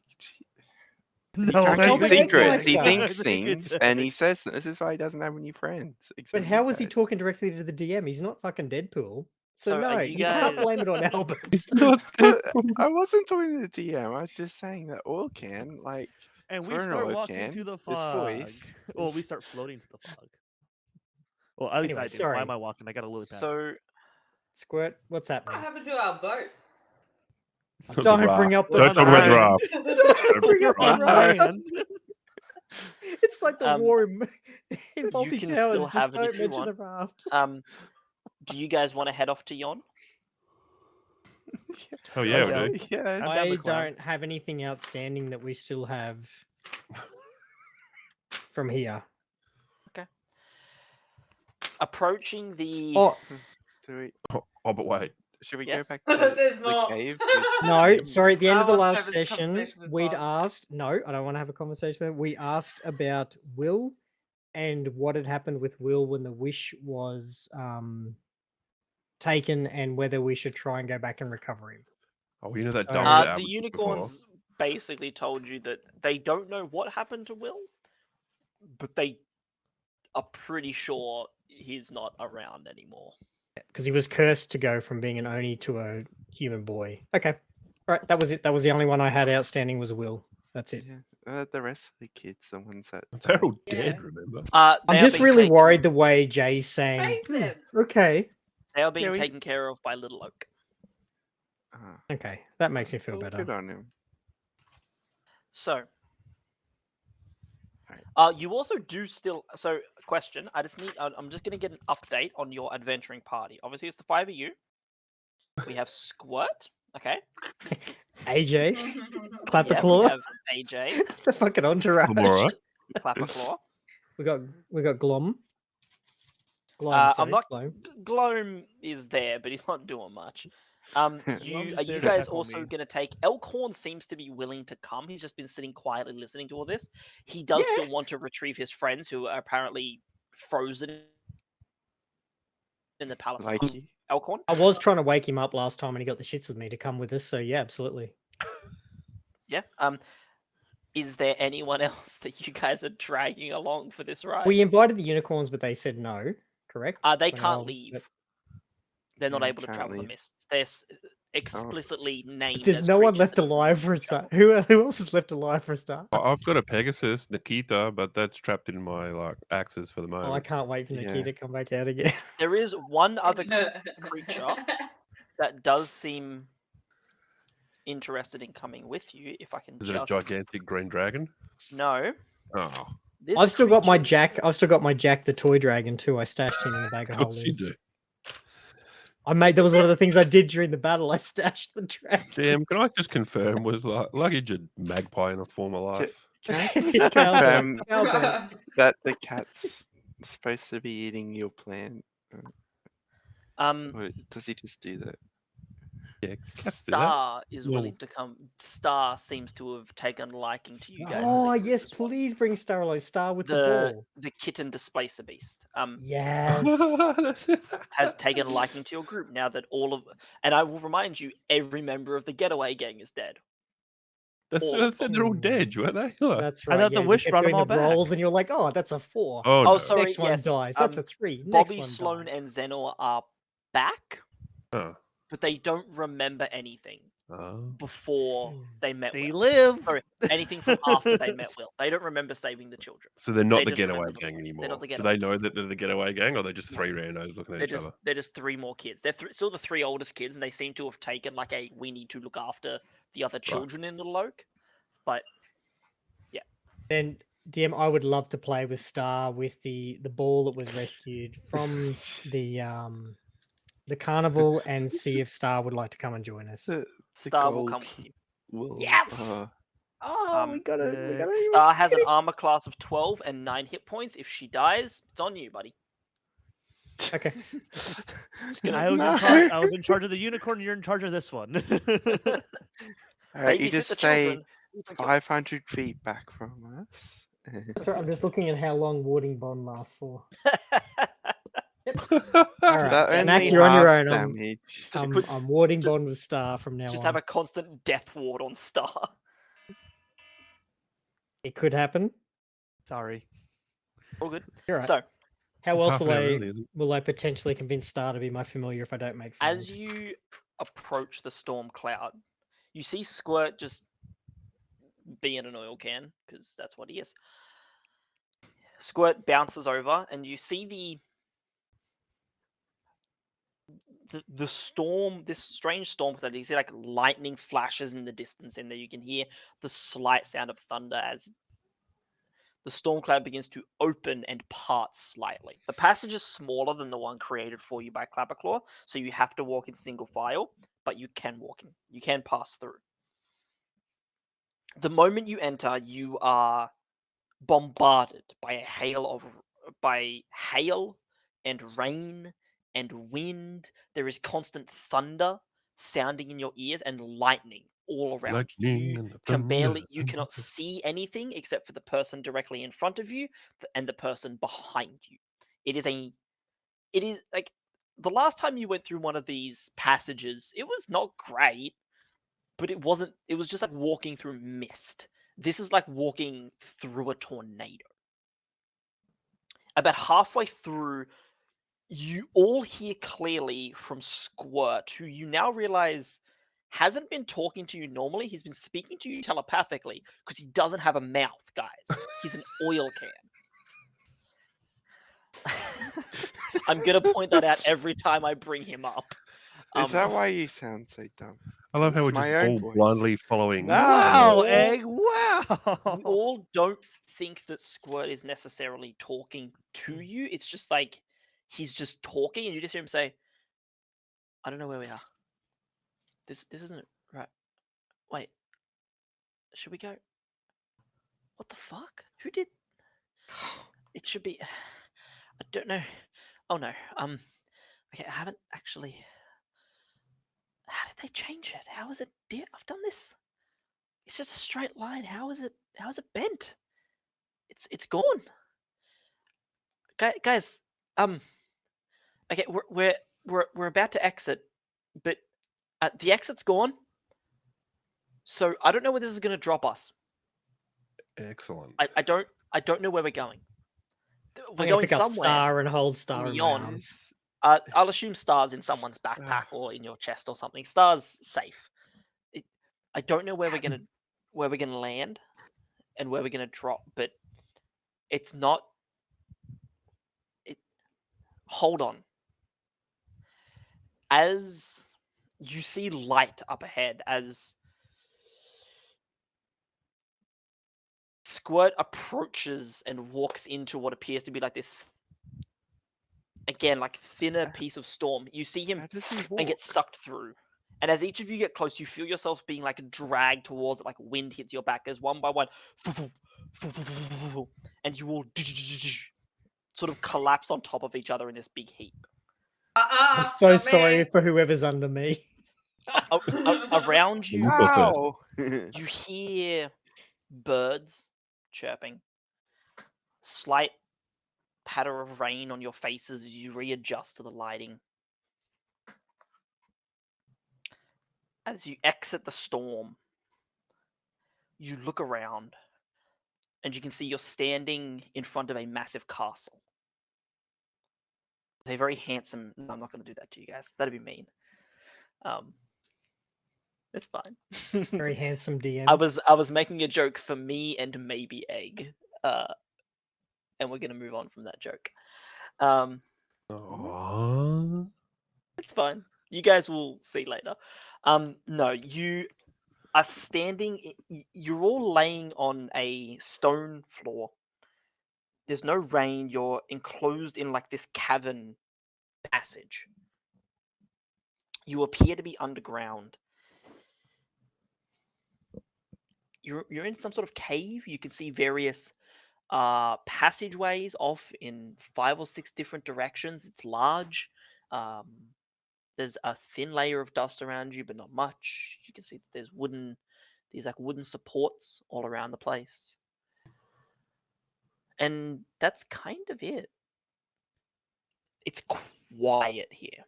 He No, can't Albert keep Egg secrets. He Meister. thinks I think things, it's and he Egg. says this is why he doesn't have any friends. But except how you was he guys. talking directly to the DM? He's not fucking Deadpool. So, So are no, you you can't guys- blame it on Albert. It's not But Deadpool. I wasn't talking to the DM. I was just saying that oil can, like, And we for an start oil walking can, to the its fog. voice Well, we is- start floating to the fog. Well, at least Anyway, I do. sorry. Why am I walking? I got a lily pad. So Squirt, what's What happening? happened to our boat? The Don't raft. bring up the Don't talk about the raft. raft. Don't bring up the On raft. land. It's like the war in you Multi can Towers. still Just have it don't if you mention the want. raft. Do you guys want to head off to Yon? Oh yeah, Yeah. we do. Yeah. I'm down I the cloud. don't have anything outstanding that we still have from here. Approaching the Oh Do we, Oh, but wait. should we Yes. go back to There's the more. cave? with no, him? sorry. At the end I of the want last Trevor's session, conversation with we'd Bob. asked. No, I don't want to have a conversation. We asked about Will and what had happened with Will when the wish was taken, and whether we should try and go back and recover him. Oh, you know that So- dumb the Albert before. unicorns basically told you that they don't know what happened to Will, but they are pretty sure he's not around anymore. Because he was cursed to go from being an Oni to a human boy. Okay. All right. That was it. That was the only one I had outstanding was Will. That's it. Yeah. The rest of the kids, the ones that. They're all Yeah. dead, remember? They I'm are just being really taken- worried the way Jay's saying, Save them. okay. They are being Yeah, we- taken care of by Little Oak. Okay. That makes me feel Well, better. Good on him. So, Alright. you also do still. So, question. I'm just gonna get an update on your adventuring party. Obviously, it's the 5 of you. We have Squirt. Okay. AJ, Clapper Yeah, Claw, we have AJ, the fucking entourage. Gamora. Clapperclaw. We got Glom. Glom, I'm sorry, not- Glom. Gloam is there, but he's not doing much. Glom Are is you there to guys heckle also me. going to take? Elkhorn seems to be willing to come. He's just been sitting quietly listening to all this. He does Yeah. still want to retrieve his friends who are apparently frozen in the palace. of Like you. Elkhorn. I was trying to wake him up last time and he got the shits with me to come with us. So yeah, absolutely. Yeah. Is there anyone else that you guys are dragging along for this ride? We invited the unicorns, but they said no. Correct? They For can't now, leave. but- They're not Yeah, able to can't travel the leave. mists. They're explicitly named. There's as no one creatures left that alive for a travel. start. Who else is left alive for a start? I've got a Pegasus, Nikita, but that's trapped in my axes for the Oh, I moment. can't wait for Yeah. Nikita to come back out again. There is one other creature that does seem interested in coming with you, if I can Is it a just gigantic green dragon? no. Oh, This I've still got my creature's- Jack. I've still got my Jack the toy dragon too. I stashed him in a bag of of course you holding. do. That was one of the things I did during the battle. I stashed the dragon. Damn, can I just confirm, was luggage a magpie in a former life? Can I Cowbird. confirm Cowbird. that the cat's supposed to be eating your plant? Or does he just do that? Yeah, cats do that. Starr is Well- willing to come. Starr seems to have taken a liking to you guys. as a Oh group yes, as well. please bring Star with the The ball. the kitten displacer beast. Yes. Has taken a liking to your group now that all of, and I will remind you, every member of the getaway gang is dead. That's all of they're all dead, weren't they? Look. That's I right. thought the yeah, you wish kept brought 'em doing all the back. rolls, and you're like, oh, that's a 4. Oh, Oh, no. sorry. Next one yes, dies. That's a 3. Next Bobby, one Sloan, dies. and Zenor are back, Oh. but they don't remember anything Oh. before they met They Will. live. Sorry, anything from after they met Will. They don't remember saving the children. So they're not They the just getaway remember gang before. anymore. They're not the Do getaway. they know that they're the getaway gang, or they're just three randos looking at each other? They're just 3 more kids. They're still the 3 oldest kids, and they seem to have taken like a we need to look after the other children in Little Oak. But Then DM, I would love to play with Starr with the ball that was rescued from the carnival and see if Starr would like to come and join us. The Starr will gold come with you. will- Yes! Oh, we gotta Starr has an armor class of 12 and 9 hit points. If she dies, it's on you, buddy. Okay. Just gonna I was in charge. I was in charge of the unicorn. You're in charge of this one. Alright, you babysit just the stay children. Use the kill. 500 feet back from us. That's right. I'm just looking at how long warding bond lasts for. That Alright, Snack, only you're on your half own. damage. Just put- I'm warding just- bond with Starr from now Just on. have a constant death ward on Starr. It could happen. Sorry. All good. You're right. So, How It's else half will an hour I early, isn't it? will I potentially convince Starr to be my familiar if I don't make friends? as you approach the storm cloud, you see Squirt just being an oil can, because that's what he is. Squirt bounces over, and you see the storm, this strange storm cloud. You see like lightning flashes in the distance, and there you can hear the slight sound of thunder as the storm cloud begins to open and part slightly. The passage is smaller than the one created for you by Clapperclaw, so you have to walk in single file, but you can walk in. You can pass through. The moment you enter, you are bombarded by hail and rain and wind. There is constant thunder sounding in your ears and lightning all around you. Lightning You and the can thunder barely, you and cannot the- see anything except for the person directly in front of you and the person behind you. It is like the last time you went through one of these passages, it was not great, but it was just like walking through mist. This is like walking through a tornado. About halfway through, you all hear clearly from Squirt, who you now realize hasn't been talking to you normally. He's been speaking to you telepathically because he doesn't have a mouth, guys. He's an oil can. I'm going to point that out every time I bring him up. Is that why you sound so dumb? I love how we're It's just my own all voice. blindly following. No. Wow, all- egg! You Wow. all don't think that Squirt is necessarily talking to you. It's just like he's just talking, and you just hear him say, "I don't know where we are. This isn't right. Wait, should we go? What the fuck? Who did? It should be. I don't know. Oh no. Okay, I haven't actually. How did they change it? How is it? I've done this. It's just a straight line. How is it? How is it bent? It's gone. Guys, okay, we're about to exit, but the exit's gone. So I don't know where this is going to drop us. Excellent. I don't know where we're going. I'm We're gonna going pick up somewhere. Starr and hold Starr in my beyond. arms. I'll assume Star's in someone's backpack or in your chest or something. Star's safe. I don't know where we're gonna land and where we're gonna drop, but it's not. Hold on. As you see light up ahead, as Squirt approaches and walks into what appears to be like this, again, like thinner piece of storm. You see him How does he and walk? get sucked through. And as each of you get close, you feel yourselves being like dragged towards it, like wind hits your back as one by one, and you all sort of collapse on top of each other in this big heap. I'm so sorry for whoever's under me. Around you, You go first. Ow! you hear birds chirping, slight patter of rain on your faces as you readjust to the lighting. As you exit the storm, you look around and you can see you're standing in front of a massive castle. They're very handsome. No, I'm not going to do that to you guys. That'd be mean. It's fine. Very handsome DM. I was making a joke for me and maybe Egg, and we're going to move on from that joke. Aww. It's fine. You guys will see later. No, you are standing. You're all laying on a stone floor. There's no rain. You're enclosed in like this cavern passage. You appear to be underground. You're in some sort of cave. You can see various passageways off in 5 or 6 different directions. It's large. There's a thin layer of dust around you, but not much. You can see that there's these like wooden supports all around the place. And that's kind of it. It's quiet here.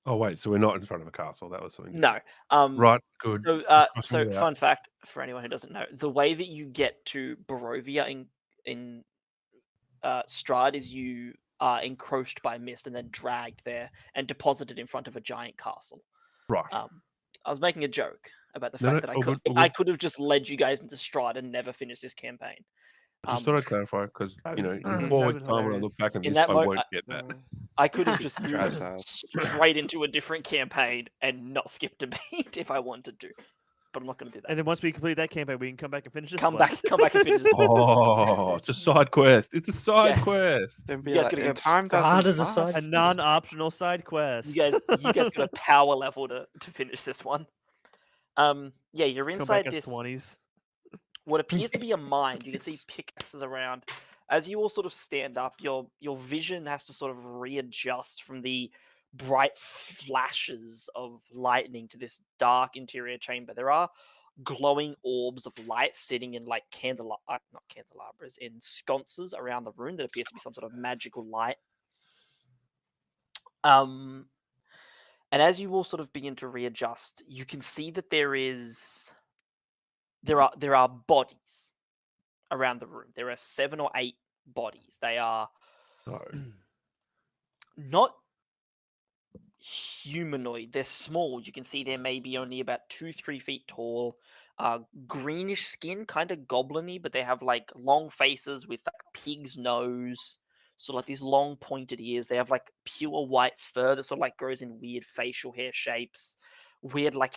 Oh wait, so we're not in front of a castle. That was something. No. Right. Good. So, Just crossing it out. fun fact for anyone who doesn't know, the way that you get to Barovia in Strahd is you are encroached by mist and then dragged there and deposited in front of a giant castle. Right. I was making a joke about the No, fact no, that all good, all I good. could have just led you guys into Strahd and never finished this campaign. I just thought I'd clarify because in that'd 4 been weeks' time when I look hilarious. back on In this, that I mo- won't get that. I could have just moved Try to. straight into a different campaign and not skipped a beat if I wanted to. But I'm not going to do that. And then once we complete that campaign, we can come back and finish this Come one. back and finish this. Oh, it's a side quest. It's a side Yes. quest. Then be You guys like, gotta and go time hard doesn't as a pass. side- A non-optional side quest. You guys got a power level to finish this one. Yeah, you're come inside back as this 20s. what appears to be a mine. You can see pickaxes around. As you all sort of stand up, your vision has to sort of readjust from the bright flashes of lightning to this dark interior chamber. There are glowing orbs of light sitting in like not candelabras, in sconces around the room that appears to be some sort of magical light. And as you all sort of begin to readjust, you can see that there are bodies around the room. There are 7 or 8 bodies. They are No. not humanoid. They're small. You can see they're maybe only about 2-3 feet tall. Greenish skin, kind of goblin-y, but they have like long faces with like pig's nose. So like these long pointed ears. They have like pure white fur that sort of like grows in weird facial hair shapes. Weird like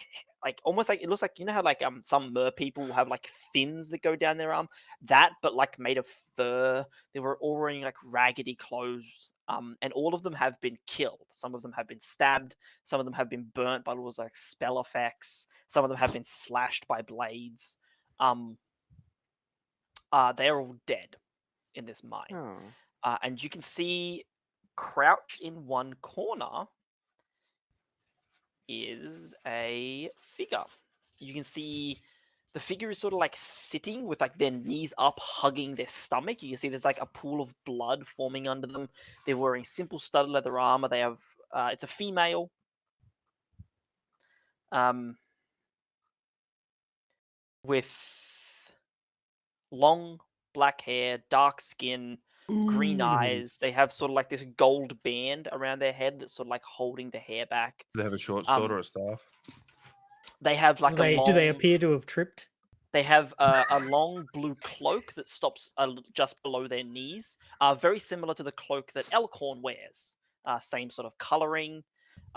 almost like it looks like, you know how like some mer people have like fins that go down their arm, that but like made of fur. They were all wearing like raggedy clothes, and all of them have been killed. Some of them have been stabbed, some of them have been burnt by what like spell effects, some of them have been slashed by blades. They're all dead in this mine. Oh. And you can see crouched in one corner is a figure. You can see the figure is sort of like sitting with like their knees up, hugging their stomach. You can see there's like a pool of blood forming under them. They're wearing simple studded leather armor. They have it's a female. With long black hair, dark skin, green eyes. They have sort of like this gold band around their head that's sort of like holding the hair back. Do they have a short sword or a staff? They have like do they appear to have tripped? They have a long blue cloak that stops just below their knees, very similar to the cloak that Elkhorn wears. Same sort of coloring.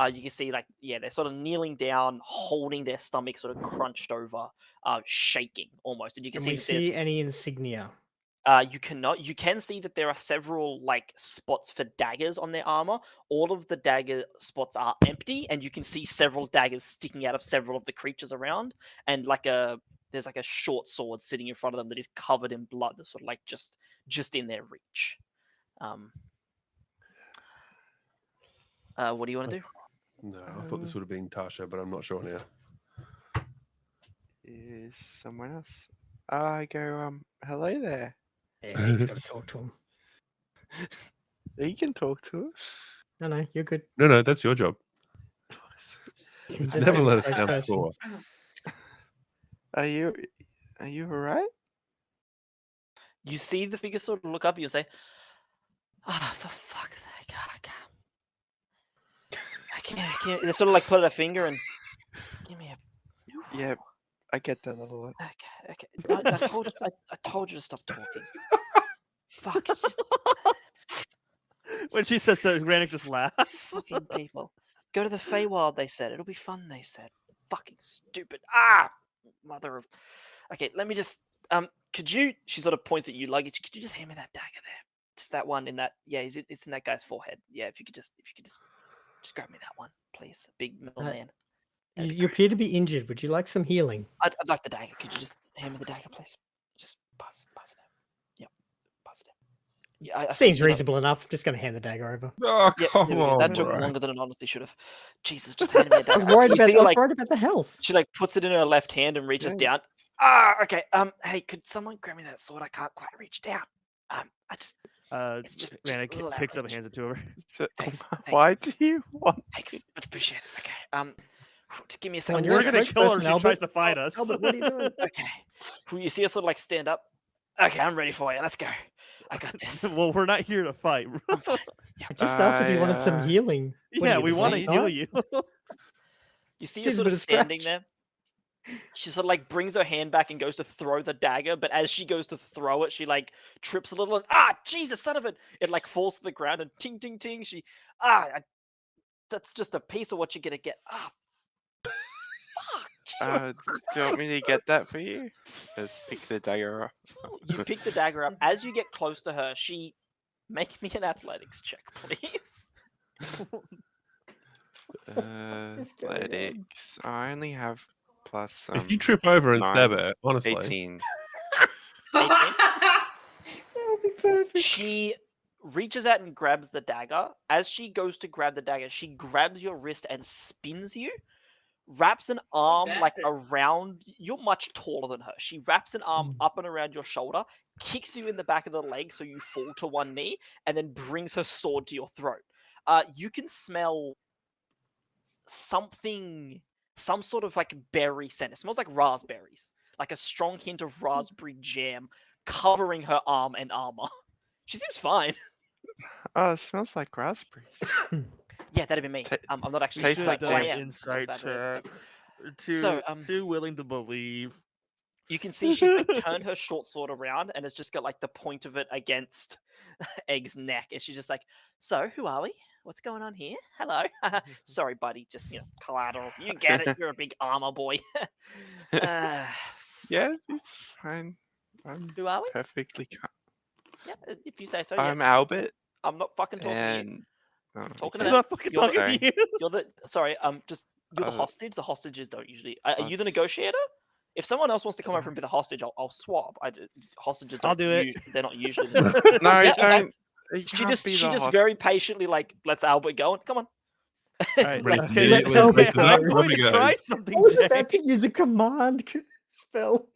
You can see they're sort of kneeling down, holding their stomach sort of crunched over, shaking almost. And you can Can see we that see there's any insignia? you cannot. You can see that there are several spots for daggers on their armor. All of the dagger spots are empty, and you can see several daggers sticking out of several of the creatures around. And there's a short sword sitting in front of them that is covered in blood. That's sort of just in their reach. What do you want to do? No, I thought this would have been Tasha, but I'm not sure now. Is someone else? I go, hello there. Yeah, he's got to talk to him. You can talk to him. No, you're good. No, that's your job. He's It's just never a let us down spokesperson. before. Are you alright? You see the figure sort of look up. You say, for fuck's sake, I can't. They sort of put a finger and give me a. Yeah, I get that a lot. Okay. I told you to stop talking. Fuck. Just When she says so, Granite just laughs. fucking people. Go to the Feywild, they said. It'll be fun, they said. Fucking stupid. Mother of. Okay, let me just. Could you? She sort of points at you, luggage. Could you just hand me that dagger there? Just that one in that. Yeah, it's in that guy's forehead. Yeah, if you could just grab me that one, please. Big middle man. That'd be You great. appear to be injured. Would you like some healing? I'd like the dagger. Could you just hand me the dagger, please? Just pass it out. Yep, pass it out. Yeah, I Seems think, reasonable enough. I'm just going to hand the dagger over. Oh, Yeah, come there we go. on, That took bro. longer than it honestly should have. Jesus, just hand me a I was dagger. worried You about. see I her, was worried about the health. she puts it in her left hand and reaches Yeah. down. Okay. Hey, could someone grab me that sword? I can't quite reach down. I just It's just Granite a little picks up and outreach. hands it to her. So, Thanks. why do you want? Thanks. Much appreciated. Okay. Just give me a Come on, second. you're We're a gonna kill her if spokesperson, she Albert. tries to fight us. Albert, what are you doing? Okay. You see her sort of stand up. Okay, I'm ready for you. Let's go. I got this. Well, we're not here to fight. I'm fine. I just asked if you wanted some I, healing. What are Yeah, you, we the want to Black heal Knight? you. You see her Just a sort bit of of standing scratch. there. She sort of brings her hand back and goes to throw the dagger, but as she goes to throw it, she trips a little and Jesus, son of it! It falls to the ground and ting ting ting. She that's just a piece of what you're gonna get. Fuck, Jesus do you want me Christ. to get that for you? Just pick the dagger up. You pick the dagger up. As you get close to her, she make me an athletics check, please. is going on? Athletics. I only have plus If you trip over and stab 9, her, honestly, 18. 18. That would be perfect. She reaches out and grabs the dagger. As she goes to grab the dagger, she grabs your wrist and spins you. Wraps an arm bastard. around. You're much taller than her. She wraps an arm up and around your shoulder, kicks you in the back of the leg so you fall to one knee, and then brings her sword to your throat. You can smell something, some sort of berry scent. It smells like raspberries, like a strong hint of raspberry jam covering her arm and armor. She seems fine. Oh, it smells like raspberries. Yeah, that'd be me. Ta- I'm not actually tastes sure like who I jam. am. Insight It's bad check. ways. So, Too willing to believe. you can see she's turned her short sword around and it's just got the point of it against Egg's neck, and she's just so who are we? What's going on here? Hello. Sorry, buddy. Just collateral. You get it. You're a big armor boy. Yeah, it's fine. I'm Who are we? perfectly calm. Yeah, if you say so. I'm Yeah. Albert, I'm not fucking talking to you. and Talking I'm to okay. them. not fucking You're the- talking to you. You're the sorry. You're the Uh, hostage. The hostages don't usually. Are you the that's- negotiator? If someone else wants to come over and be the hostage, I'll swap. Hostages don't. I'll do it. They're not usually. No, Yeah, okay. don't. You She can't just be she the just host- very patiently lets Albert go. And come on. Alright, Ready Like, to Let's immediately Albert pick it go. up. I'm Where going we to go? try I something. was about Jack. to use a command spell.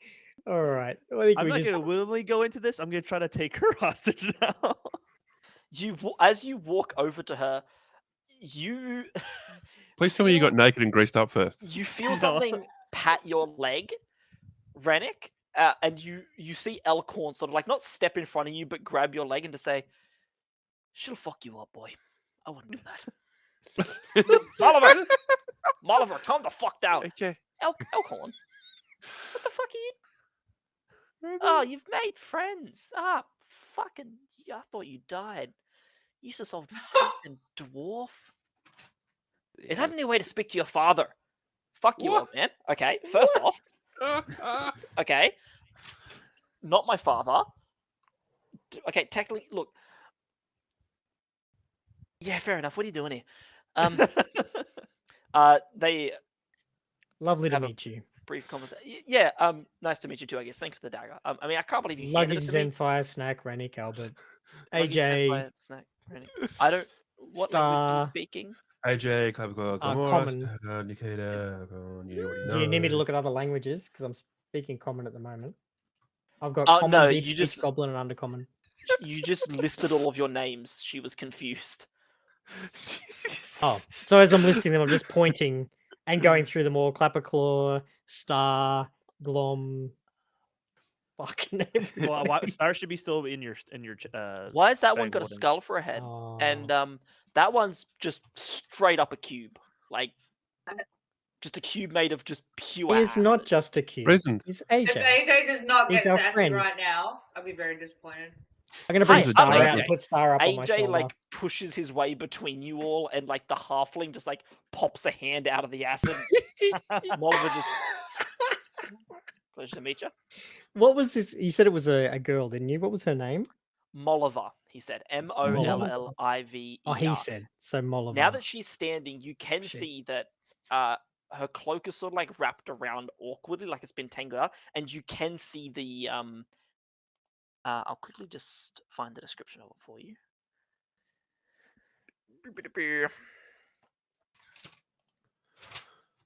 All right. I think I'm we not just. going to willingly go into this. I'm going to try to take her hostage now. as you walk over to her, you Please tell me you got naked and greased up first. you feel No. something pat your leg, Rennick, and you see Elkhorn sort of not step in front of you, but grab your leg and to say, "She'll fuck you up, boy. I wouldn't do that." Oliver, calm the fuck down. Okay. Elkhorn, what the fuck are you? Oh, you've made friends. Fucking, I thought you died. You just old fucking dwarf. Is Yeah. that any way to speak to your father? Fuck you, What? old man. Okay, first off, okay, not my father. Okay, technically, look. Yeah, fair enough. What are you doing here? They Lovely to have a meet you. brief conversation. Yeah, nice to meet you too, I guess. Thanks for the dagger. I mean, I can't believe you handed Luggage, it to me. Zenfire, Snack, Rennick, Albert, Luggage, AJ, Empire, Snack, Rennie. I don't. What language are you Starr, speaking? AJ, Clavicle, common. Nikita, you already Do you need me to know. look at other languages? Because I'm speaking common at the moment. I've got Oh, common, no, deep you speech, just- goblin, and undercommon. You just listed all of your names. She was confused. Oh, so as I'm listing them, I'm just pointing and going through them all. Clapperclaw, Starr, Glom, fucking everybody. Well, Starr should be still in your Why has that one bag got a holding. skull for a head? Oh. And that one's just straight up a cube, like just a cube made of just pure. He is not acid. just a cube. Present. He's If AJ. AJ does not He's get our sassy friend. right now, I'll be very disappointed. I'm gonna bring Hi, Starr I'm out and AJ. put Starr up on my AJ shoulder. like pushes his way between you all, and like the halfling just like pops a hand out of the acid. Molliver just pleasure to meet you. What was this? You said it was a girl, didn't you? What was her name? Molliver, he said. Molliver. Oh, he said. So Molliver. Now that she's standing, you can Shit. see that her cloak is sort of like wrapped around awkwardly, like it's been tangled up, and you can see the I'll quickly just find the description of it for you.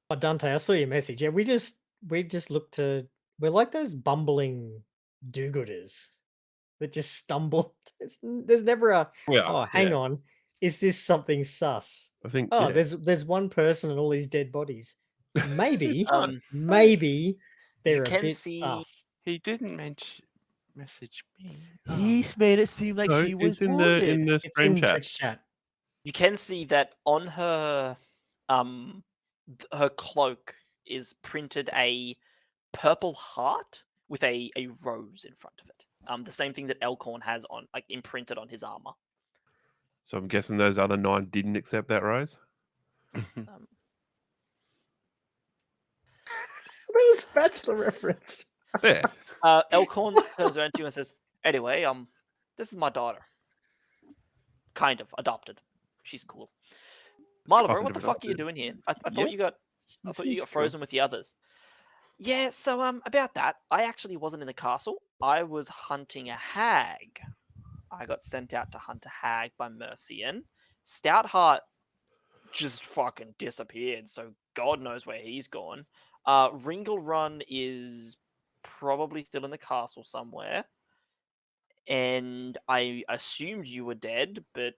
Oh, Dante, I saw your message. Yeah, we just look to. We're like those bumbling do-gooders that just stumble. There's never a. Yeah. Oh, hang yeah. on. Is this something sus? I think. Oh, yeah. there's one person and all these dead bodies. Maybe, You maybe they're a can bit see- sus. He didn't message me. He's made it seem like No, she was it's in wounded. the It's stream in chat. Twitch chat. You can see that on her her cloak is printed a purple heart with a rose in front of it. The same thing that Elkhorn has on, like imprinted on his armor. So I'm guessing those other 9 didn't accept that rose. Um, Where's Bachelor reference? Yeah. Elkhorn turns around to you and says, "Anyway, this is my daughter. Kind of adopted. She's cool. Molliver, what the fuck are you adopted. doing here? I Yeah, thought you got seems cool. frozen with the others." Yeah, so about that, I actually wasn't in the castle. I was hunting a hag. I got sent out to hunt a hag by Mercian. Stoutheart just fucking disappeared, so God knows where he's gone. Ringle Run is probably still in the castle somewhere. And I assumed you were dead, but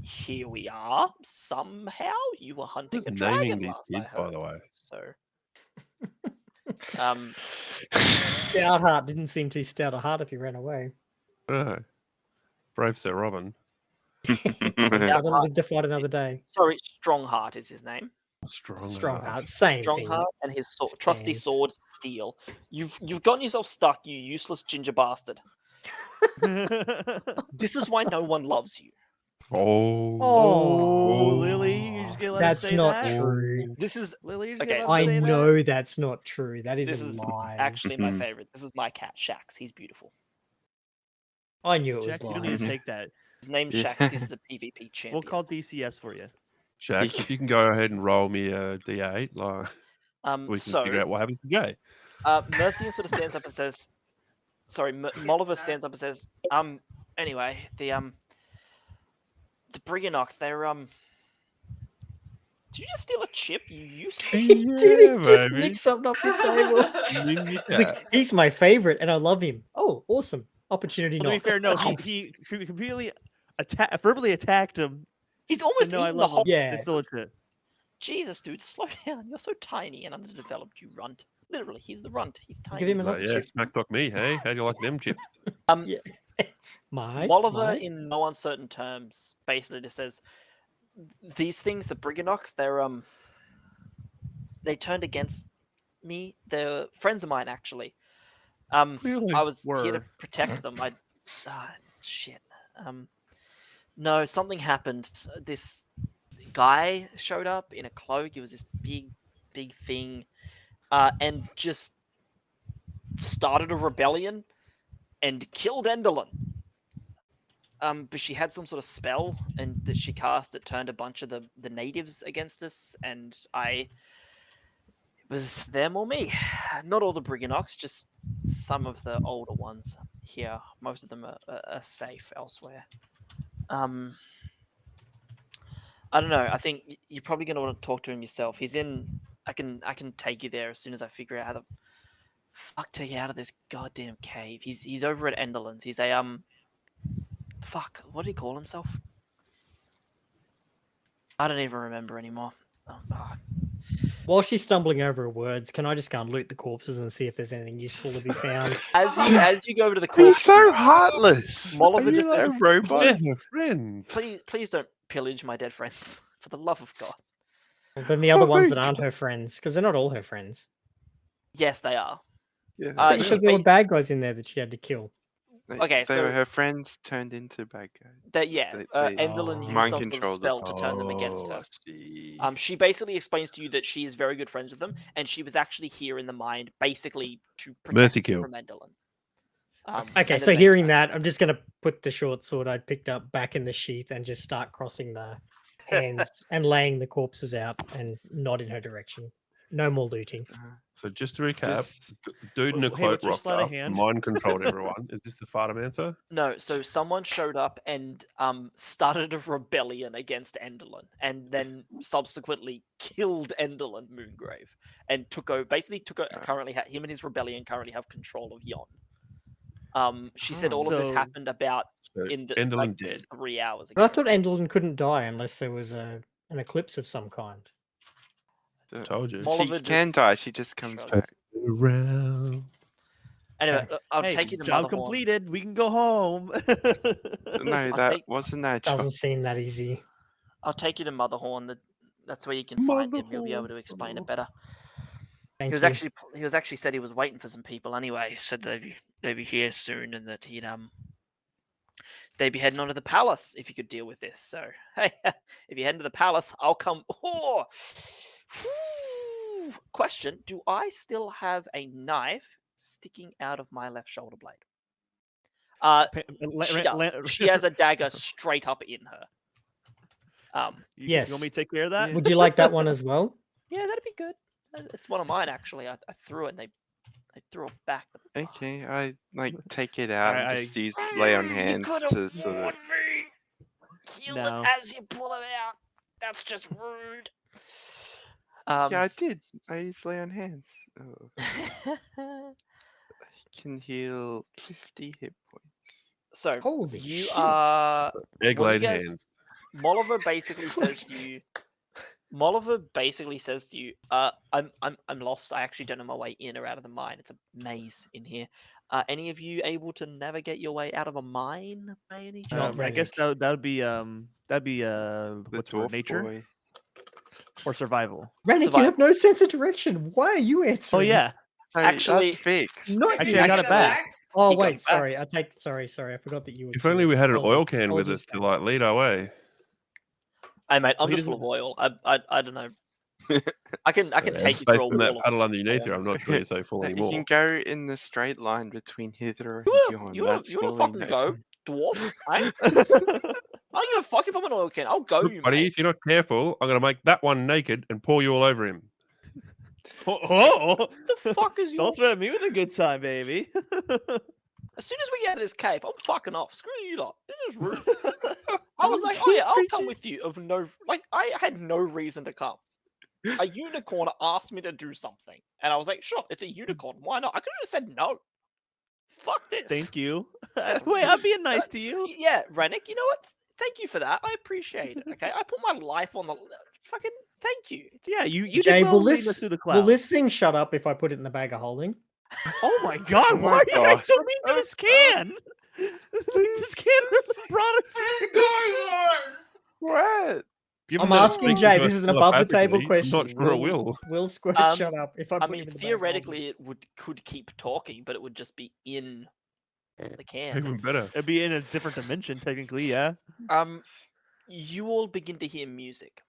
here we are. Somehow you were hunting Who's a naming dragon these last I kids, by heard. the way? So, Stoutheart didn't seem too stout a heart if he ran away. Oh. Brave Sir Robin. He's got to live to fight another day. sorry, Strongheart is his name. Strong. Strongheart, same thing. Strongheart and his trusty Stands. sword, Steel. You've gotten yourself stuck, you useless ginger bastard. This is why no one loves you. Oh. Oh, Lily, you're just gonna let him That's say not that? true. This is Lily, you're just Okay, gonna let I him say that? know that's not true. That is this a is lie. actually my favorite. This is my cat, Shax. He's beautiful. I knew it was Jack, you don't need to lies. take that. His name's Yeah. Shax because he's a PvP champion. We'll call DCS for you. Jack, if you can go ahead and roll me a D8, like we can figure out what happens to Jay. Mercian sort of stands up and says, sorry, Molliver stands up and says, anyway, the Briganox, they're, did you just steal a chip? You used to. He did just baby. nick something off the table. Ninja He's cat. like, he's my favorite and I love him. Oh, awesome. Opportunity Well, to be knocks. fair, no, Oh, he completely verbally attacked him. He's To almost know I eaten the love whole. him. Yeah. It's still a trip. Jesus, dude, slow down. You're so tiny and underdeveloped, you runt. Literally, he's the runt. He's tiny. Give him He's another like, yeah, chip. smack talk me, hey? How do you like them chips? Yeah. My, Molliver, my. in no uncertain terms, basically just says, these things, the Briganox, they're they turned against me. They're friends of mine, actually. Clearly. I was here to Were. protect them. Shit. No, something happened. This guy showed up in a cloak. It was this big thing, and just started a rebellion and killed Enderlin. But she had some sort of spell and that she cast that turned a bunch of the natives against us, and it was them or me. Not all the Briganox, just some of the older ones here. Most of them are safe elsewhere. I don't know. I think you're probably going to want to talk to him yourself. He's in. I can take you there as soon as I figure out how the fuck to get out of this goddamn cave. He's over at Enderlin's. He's a fuck. What did he call himself? I don't even remember anymore. Oh, fuck. While she's stumbling over her words, can I just go and loot the corpses and see if there's anything useful to be found? As you go over to the You're corpse, so heartless. Moliver Are you just like goes, a robot? They're her friends. please don't pillage my dead friends. For the love of God. Well, then the other Oh ones my that aren't her friends, because they're not all her friends. Yes, they are. Yeah, But you she said there were ba- bad guys in there that she had to kill. Okay, they were so- her friends turned into bad guys. Enderlin used mind some sort of controlled spell us. to turn them against her. I see. She basically explains to you that she is very good friends with them, and she was actually here in the mind, basically to protect Mercy them kill. from Enderlin. Okay, and so then they- hearing that, I'm just going to put the short sword I'd picked up back in the sheath and just start crossing the hands and laying the corpses out and nod in her direction. No more looting. So just to recap, Just- dude in a Hey, cloak let's just rocked sleight of up, hand. mind controlled everyone. Is this the Fartamancer? No, so someone showed up and started a rebellion against Enderlin, and then subsequently killed Enderlin Moongrave, and took over. Basically, him and his rebellion currently have control of Yon. She said all of this So- happened about So in the Enderlin like dead. 3 hours ago. But I thought Enderlin couldn't die unless there was an eclipse of some kind. Told you. Moliver She can just die. She just comes shrugs. back. Around. Anyway, Okay. I'll Hey, take you to job Motherhorn. completed. We can go home. No, I'll that take- wasn't that job. Doesn't seem that easy. I'll take you to Motherhorn. That's where you can find him. He'll be able to explain it better. Thank He was you. actually said he was waiting for some people anyway. He said they'd be here soon and that they'd be heading on to the palace if you could deal with this. So hey, if you head to the palace, I'll come. Oh, question: do I still have a knife sticking out of my left shoulder blade? She does. She has a dagger straight up in her. You Yes. want me to take care of that? Yeah. Would you like that one as well? Yeah, that'd be good. It's one of mine actually. I threw it and they threw it back. the bastards. Okay, I take it out and I- just use lay on You hands coulda to sort of. warned me. Kill No. it as you pull it out. That's just rude. Yeah, I did. I used lay on hands. Oh, can heal 50 hit points. So Holy you shit. are. Egg What do you laid guys- hands. Molliver basically says to you. Molliver basically says to you, I'm lost. I actually don't know my way in or out of the mine. It's a maze in here. Any of you able to navigate your way out of a mine by any chance? Not I guess Rennick. that'd be The what's the word, dwarf nature boy. or survival. Rennick, you have no sense of direction. Why are you Oh answering? yeah, Hey, Actually- that's fixed. Not Actually, you. I got it back. Oh He got wait, it back. sorry. Sorry. I forgot that you were. If only we had an oil Apologies- can with us apologies, to Dan. like lead our way. Hey mate, I'm He just full doesn't- of oil. I don't know. I can take you Based through a on that wall. paddle underneath you, I'm not sure you're so full You anymore. can go in the straight line between hither and yon. You That's wanna all fucking know. go, dwarf? Eh? I don't give a fuck if I'm an oil can. I'll go, Look, you buddy, mate. if you're not careful, I'm going to make that one naked and pour you all over him. Oh, What the fuck is your? don't threaten me with a good time, baby. As soon as we get out of this cave, I'm fucking off. Screw you lot. This is rude. I was like, oh yeah, I'll come with you. I had no reason to come. A unicorn asked me to do something, and I was like, sure, it's a unicorn. Why not? I could have just said no. Fuck this. Thank you. That's Wait, I'm being nice to you. Yeah, Rennick, you know what? Thank you for that. I appreciate it. Okay, I put my life on the fucking. Thank you. Yeah, you Jay, did well will leading this us through the clouds. will this thing shut up if I put it in the bag of holding? Oh my god, Oh why my are you guys God. so mean to this can? This can really brought us here. What? Given I'm that it asking speaks Jay. to us This is an above the table telepathically, question. I'm not sure it will. Will Squirt Um, shut up if I I put mean, him in the bag of holding? theoretically, it could keep talking, but it would just be in the can. Even better. It'd be in a different dimension, technically, yeah. You all begin to hear music.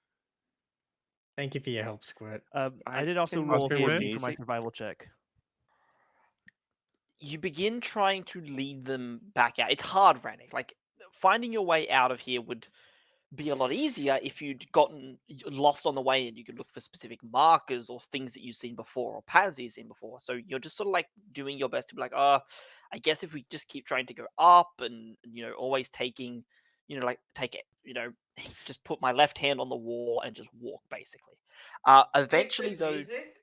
Thank you for your help, Squirt. I did also can roll do 14 for my music. survival check. You begin trying to lead them back out. It's hard, Rannick. Like, finding your way out of here would be a lot easier if you'd gotten lost on the way and you could look for specific markers or things that you've seen before or patterns that you've seen before. So you're just sort of like doing your best to be like, oh, I guess if we just keep trying to go up and, always taking, take it, just put my left hand on the wall and just walk basically. Eventually, Good though, music?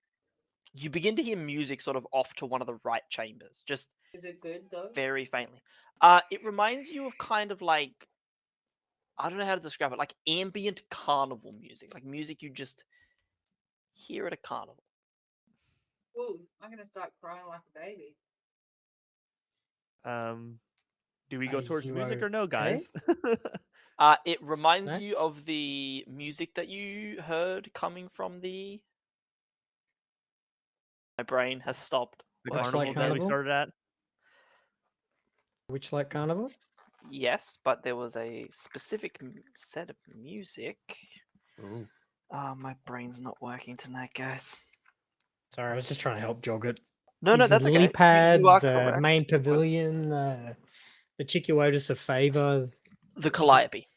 you begin to hear music sort of off to one of the right chambers, just Is it good though? very faintly. It reminds you of kind of like, I don't know how to describe it, like ambient carnival music, like music you just hear at a carnival. Ooh, I'm gonna start crying like a baby. Do we go Are towards the you music or no, okay? guys? It reminds Snack? you of the music that you heard coming from the. My brain has stopped. The Witchlight carnival that we Carnival? started at. Witchlight Carnival? Yes, but there was a specific set of music. Oh. My brain's not working tonight, guys. Sorry, I was just trying to help jog it. No, The that's okay. lily pads, are the correct. main Whoops. pavilion, the Chikuotis of Favor. The Calliope.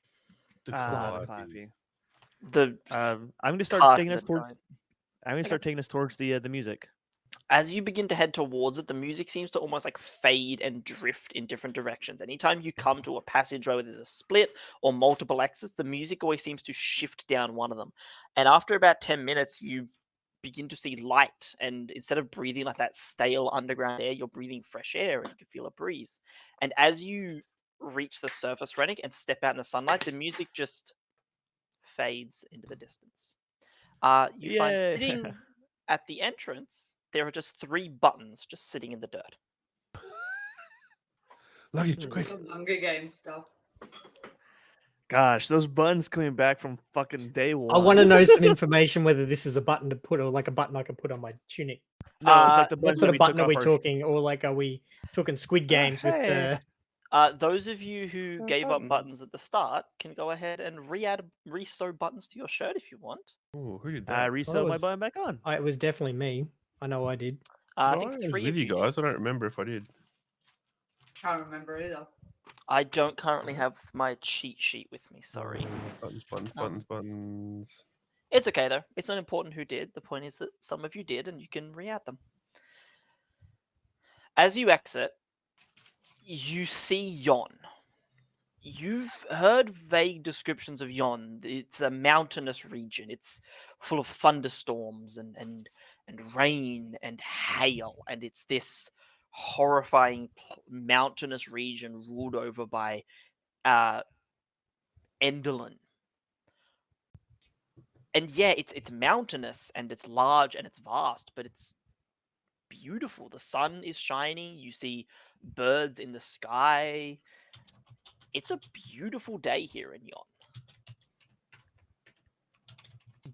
The The Calliope. Calliope. The I'm gonna start cart taking us that towards. died. I'm gonna start taking us towards the music. As you begin to head towards it, the music seems to almost like fade and drift in different directions. Anytime you come to a passageway where there's a split or multiple exits, the music always seems to shift down one of them. And after about 10 minutes, you begin to see light. And instead of breathing like that stale underground air, you're breathing fresh air and you can feel a breeze. And as you reach the surface, Rennick, and step out in the sunlight, the music just fades into the distance. You find Yay. sitting at the entrance, there are just 3 buttons just sitting in the dirt. Luggage, This is quick. some Hunger Games stuff. Gosh, those buttons coming back from fucking day one. I want to know some information whether this is a button to put or like a button I can put on my tunic. No, it's like the What buttons sort that of we button took are we off our. talking? Or like are we talking Squid Games with hey. the Those of you who Oh, gave up button. buttons at the start can go ahead and re-sew buttons to your shirt if you want. Oh, who did I that? resew my was- button back on. It was definitely me. I know I did. I No, think was 3 with of you you did. guys. I don't remember if I did. Can't remember either. I don't currently have my cheat sheet with me, sorry. Buttons, buttons, Um, buttons, buttons. It's okay though. It's not important who did. The point is that some of you did and you can re-add them. As you exit, you see Yon. You've heard vague descriptions of Yon. It's a mountainous region. It's full of thunderstorms and rain and hail, and it's this horrifying mountainous region ruled over by Enderlin. And yeah, it's mountainous and it's large and it's vast, but it's beautiful. The sun is shining. You see birds in the sky. It's a beautiful day here in Yon.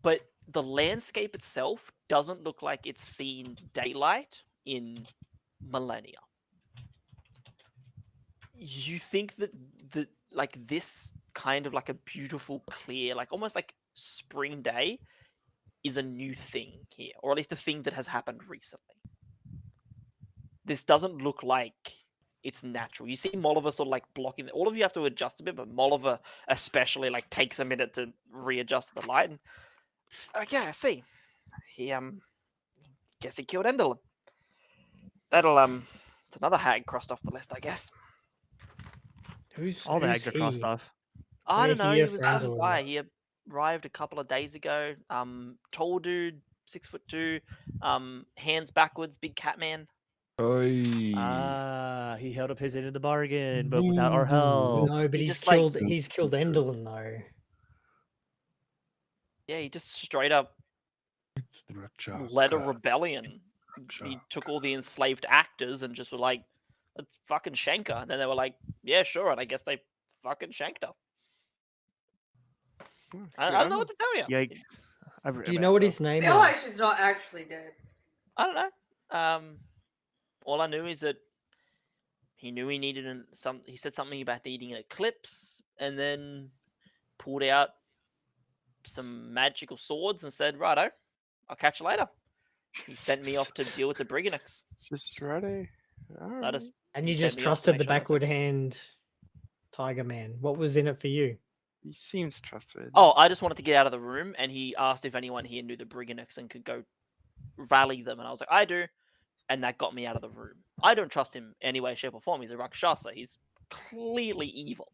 But the landscape itself doesn't look like it's seen daylight in millennia. You think that like this kind of like a beautiful, clear, like almost like spring day is a new thing here, or at least a thing that has happened recently. This doesn't look like it's natural. You see Molliver sort of like blocking. All of you have to adjust a bit, but Molliver especially like takes a minute to readjust the light. And okay, I see. He guess he killed Enderlin. That'll it's another hag crossed off the list, I guess. All the who's hags are crossed he? off. I don't know. We're here He was for some Enderlin. guy. He arrived a couple of days ago. Tall dude, 6'2", hands backwards, big cat man. Oi. He held up his end of the bargain, but without our help. No, but He he's just, like- killed. He's killed Enderlin though. Yeah, he just straight up It's the Rakshasa. led a rebellion. He Rakshasa. took all the enslaved actors and just were like, "Let's fucking shank her." And then they were like, "Yeah, sure." And I guess they fucking shanked her. I don't know what to tell you. Yikes. Do you know what his I name feel like is? she's not actually dead. I don't know. All I knew is that he knew he needed he said something about needing an eclipse, and then pulled out some magical swords and said, "Righto, I'll catch you later." He sent me off to deal with the Briganix. Just ready. That is, And he you sent just me off to trusted make the sure I got backward to- hand Tiger Man. What was in it for you? He seems trustworthy. Oh, I just wanted to get out of the room, and he asked if anyone here knew the Briganix and could go rally them, and I was like, I do, and that got me out of the room. I don't trust him any way, shape, or form. He's a Rakshasa. He's clearly evil,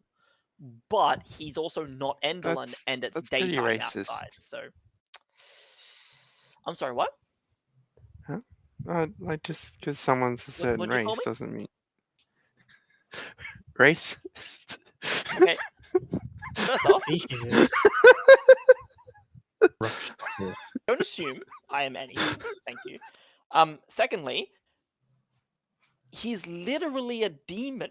but he's also not Enderlin, and it's that's pretty daytime racist. outside. So, I'm sorry, what? Like just because someone's a certain what'd you call race me? doesn't mean racist. Okay. First off, Speciesist. don't assume I am anything. Thank you. Secondly, he's literally a demon.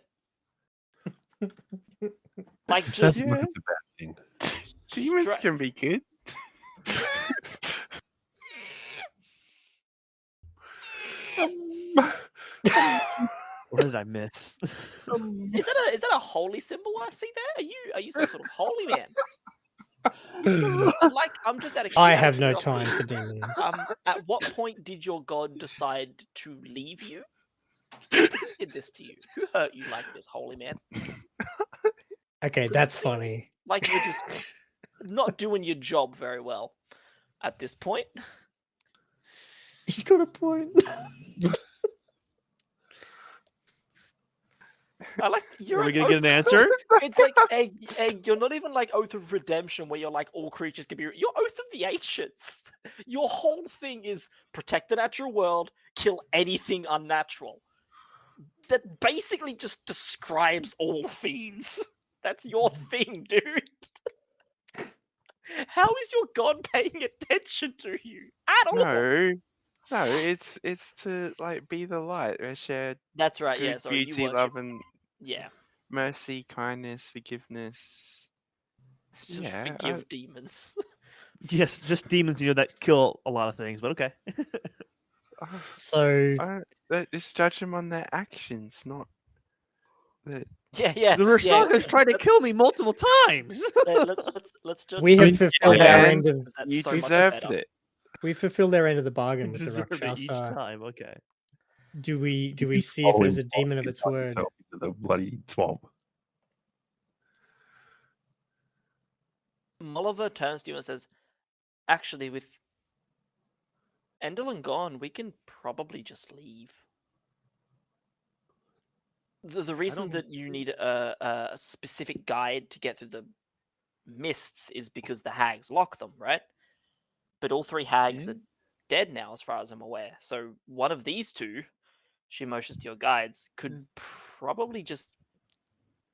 Like, It just sounds like it's a bad thing. Demons stra- can be good. What did I miss? Is that a holy symbol I see there? Are you some sort of holy man? Like, I'm just out of I out of have no curiosity, time for demons. At what point did your god decide to leave you? Who did this to you? Who hurt you like this, holy man? Okay, 'Cause it that's seems funny. Like you're just not doing your job very well at this point. He's got a point. I like you're Are we an gonna get an oath- answer? It's like egg. You're not even like Oath of Redemption, where you're like all creatures can be. You're Oath of the Ancients. Your whole thing is protect the natural world, kill anything unnatural. That basically just describes all fiends. That's your thing, dude. How is your god paying attention to you at all? No, it's to like be the light, share That's right. good Yeah. Sorry, you beauty, worship. love, and Yeah. mercy, kindness, forgiveness. Just Yeah, forgive demons. Yes, just demons, that kill a lot of things, but okay. So Just judge them on their actions, not the. Yeah. The Rakshasa tried to kill me multiple times. Let's judge. we have mean, fulfilled yeah, our and end of That's You so much deserved better. it. we fulfilled our end of the bargain with the Deserve it each Rakshasa. time. Okay. Do we You see if follow there's a him demon of its inside word? yourself into the bloody swamp. Molliver turns to you and says, "Actually, with Enderlin gone, we can probably just leave. The reason that you need a specific guide to get through the mists is because the hags lock them, right? But all three hags Yeah. are dead now, as far as I'm aware. So one of these two, she motions to your guides, could Mm. probably just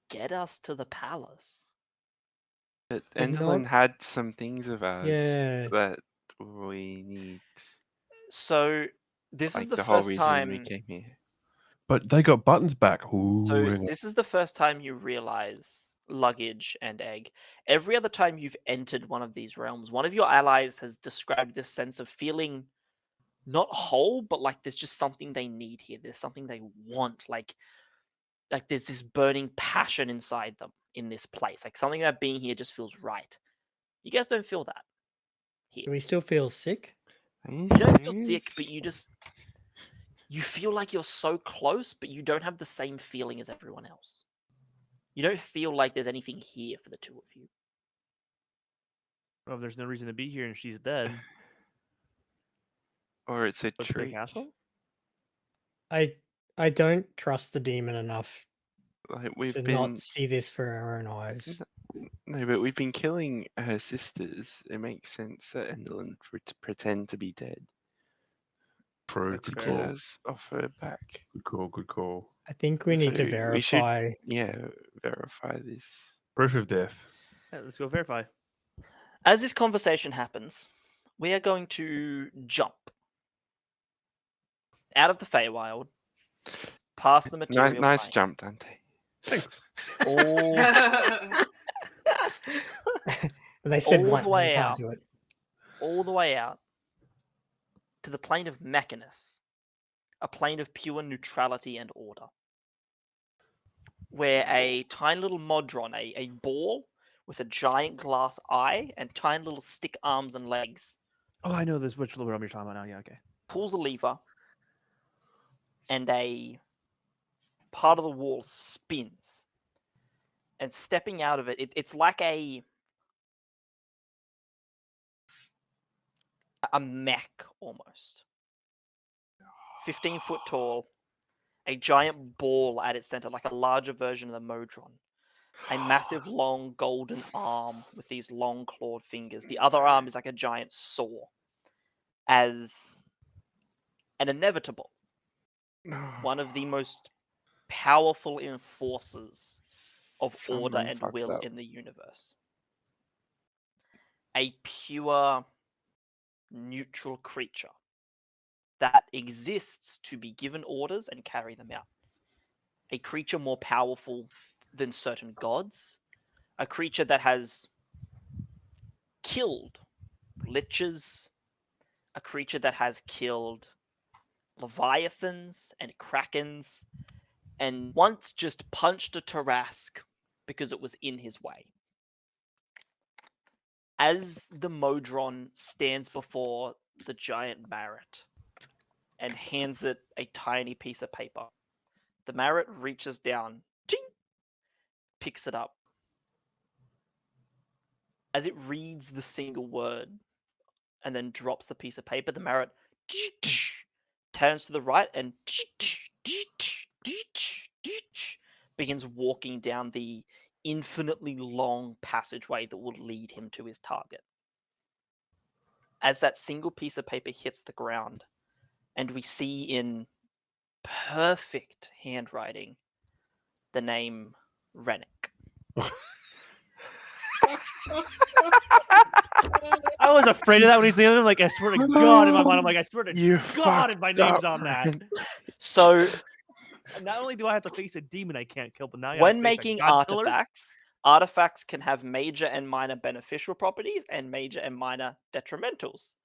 get us to the palace. But But Enderlin not- had some things of ours Yeah. that we need. So this Like is the the whole first reason time. we came here. But they got buttons back. Ooh, So hang on. this is the first time you realize luggage and egg. Every other time you've entered one of these realms, one of your allies has described this sense of feeling not whole, but like there's just something they need here. There's something they want. Like there's this burning passion inside them in this place. Like something about being here just feels right. You guys don't feel that here. Do we still feel sick? You don't feel sick, but you feel like you're so close, but you don't have the same feeling as everyone else. You don't feel like there's anything here for the two of you. Well, if there's no reason to be here and she's dead, Or it's a go to the trick. castle. I don't trust the demon enough Like we've to been not see this for our own eyes. no, but we've been killing her sisters. It makes sense that Enderlin would pretend to be dead. True. That's Good To fair. get call. us off her back. Good call. Good call. I think we need to So we should- verify. Yeah, verify this. Proof of death. Yeah, let's go verify. As this conversation happens, we are going to jump out of the Feywild, past the material Nice plane, jump, Dante. Thanks. all, And they said all one, the and way you can't out. do it. all the way out to the plane of Mechanus, a plane of pure neutrality and order, where a tiny little modron, a ball with a giant glass eye and tiny little stick arms and legs. Oh, I know this. Which room you're talking about now? Yeah, okay. Pulls a lever, and a part of the wall spins. And stepping out of it, it's like a mech almost. 15 foot tall, a giant ball at its center, like a larger version of the Modron. A massive long golden arm with these long clawed fingers. The other arm is like a giant saw. As an inevitable, one of the most powerful enforcers of order Someone and fucked will up. in the universe. A pure neutral creature that exists to be given orders and carry them out. A creature more powerful than certain gods. A creature that has killed liches. A creature that has killed leviathans and krakens. And once just punched a Tarask because it was in his way. As the Modron stands before the giant Marit and hands it a tiny piece of paper, the Marit reaches down, ting, picks it up. As it reads the single word and then drops the piece of paper, the Marit turns to the right and begins walking down the infinitely long passageway that will lead him to his target. As that single piece of paper hits the ground, and we see in perfect handwriting the name Rennick. I was afraid of that when he's saying it. Like, I swear to God, in my mind, I'm like, I swear to You God, if my fucked name's up, on that. Ren. So, Not only do I have to face a demon I can't kill, but now I when gotta face a making God killer? artifacts can have major and minor beneficial properties and major and minor detrimentals.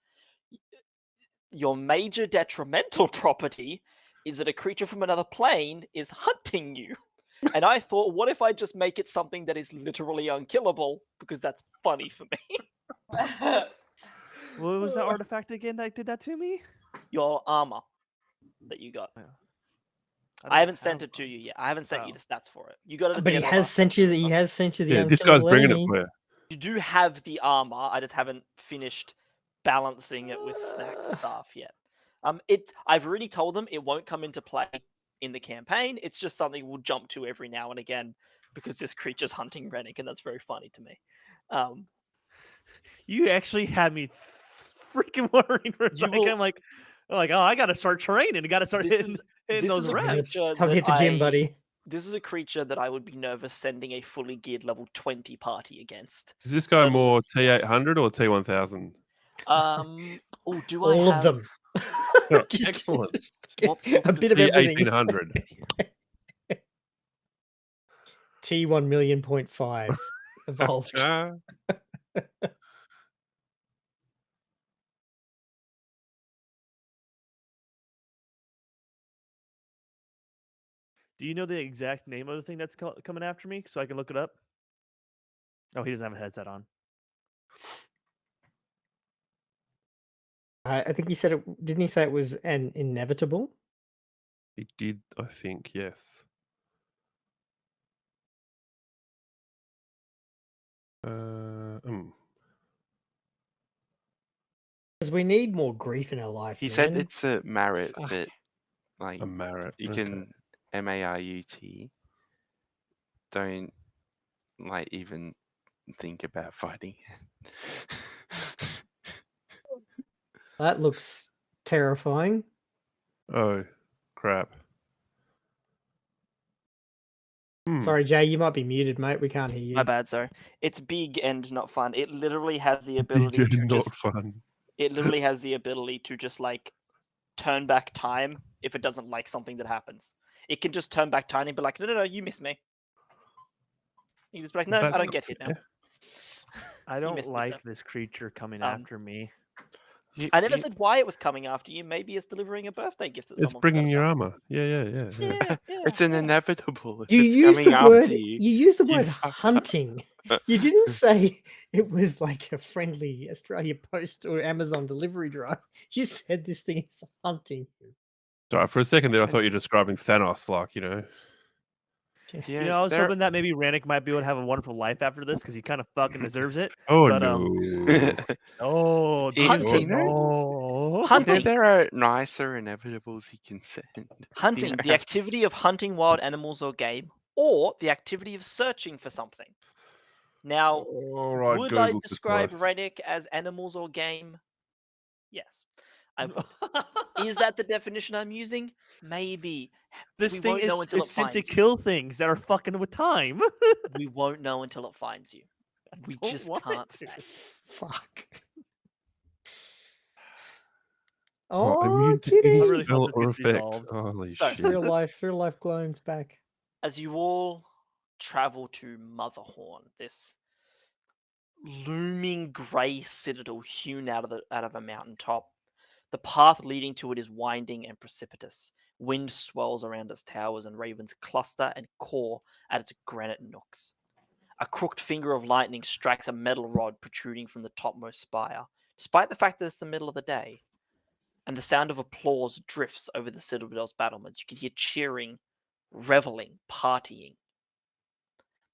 Your major detrimental property is that a creature from another plane is hunting you. And I thought, what if I just make it something that is literally unkillable? Because that's funny for me. What was that artifact again that did that to me? Your armor that you got. I don't haven't sent have it to one. you yet. I haven't sent you Oh. the stats for it. You got it at But the he end of has last sent you the episode. Yeah, this guy's bringing it for you. You do have the armor. I just haven't finished balancing it with snack stuff yet. I've already told them it won't come into play in the campaign. It's just something we'll jump to every now and again because this creature's hunting Rennick, and that's very funny to me. You actually had me freaking worried for a second. I'm like, oh, I gotta start training. I gotta start hitting those reps. Time to hit the gym, buddy. This is a creature that I would be nervous sending a fully geared level 20 party against. Is this guy more T800 or T1000? Do All I have of them? Oh, Just excellent. a bit of everything. T1800. T1 million.5 evolved. Do you know the exact name of the thing that's coming after me so I can look it up? Oh, he doesn't have a headset on. I think he said it. Didn't he say it was an inevitable? He did, I think, yes. Because we need more grief in our life. He man. said it's a Marit Fuck. that, like, A Marit. you okay. can MARUT. Don't, like, even think about fighting. That looks terrifying. Oh, crap. Sorry, Jay, you might be muted, mate. We can't hear you. My bad, sorry. It's big and not fun. It literally has the ability Big to and just. not fun. It literally has the ability to just like turn back time if it doesn't like something that happens. It can just turn back time and be like, no, you missed me. You just be like, no, That's I don't not get it now. fair. I You don't missed me, like sir. this creature coming after me. I never said why it was coming after you. Maybe it's delivering a birthday gift that It's someone bringing forgot your about. armor. Yeah. Yeah, It's an inevitable. If You it's used the coming word. after you. You used the you word fuck up. hunting. You didn't say it was like a friendly Australia Post or Amazon delivery drive. You said this thing is hunting. Sorry, for a second there, I thought you were describing Thanos, like, you know. Yeah, You know, I was there- hoping that maybe Rannick might be able to have a wonderful life after this because he kind of fucking deserves it. Oh, But, no. Oh, You- James Hunting. no. Hunting. there are nicer inevitables he can send. Hunting, the activity of hunting wild animals or game, or the activity of searching for something. Now, All right, would I Google describe this. Reddick as animals or game? Yes, I would. Is that the definition I'm using? Maybe. This We thing won't know until is it sent to finds you. kill things that are fucking with time. We won't know until it finds you. We don't just want can't to. say. Fuck. Oh, Oh, immune to kitty! any I really spell hope this or gets effect. resolved. Holy So- shit. Real life clones back. As you all travel to Motherhorn, this looming grey citadel hewn out of a mountaintop, the path leading to it is winding and precipitous. Wind swells around its towers, and ravens cluster and caw at its granite nooks. A crooked finger of lightning strikes a metal rod protruding from the topmost spire, despite the fact that it's the middle of the day. And the sound of applause drifts over the citadel's battlements. You can hear cheering, reveling, partying.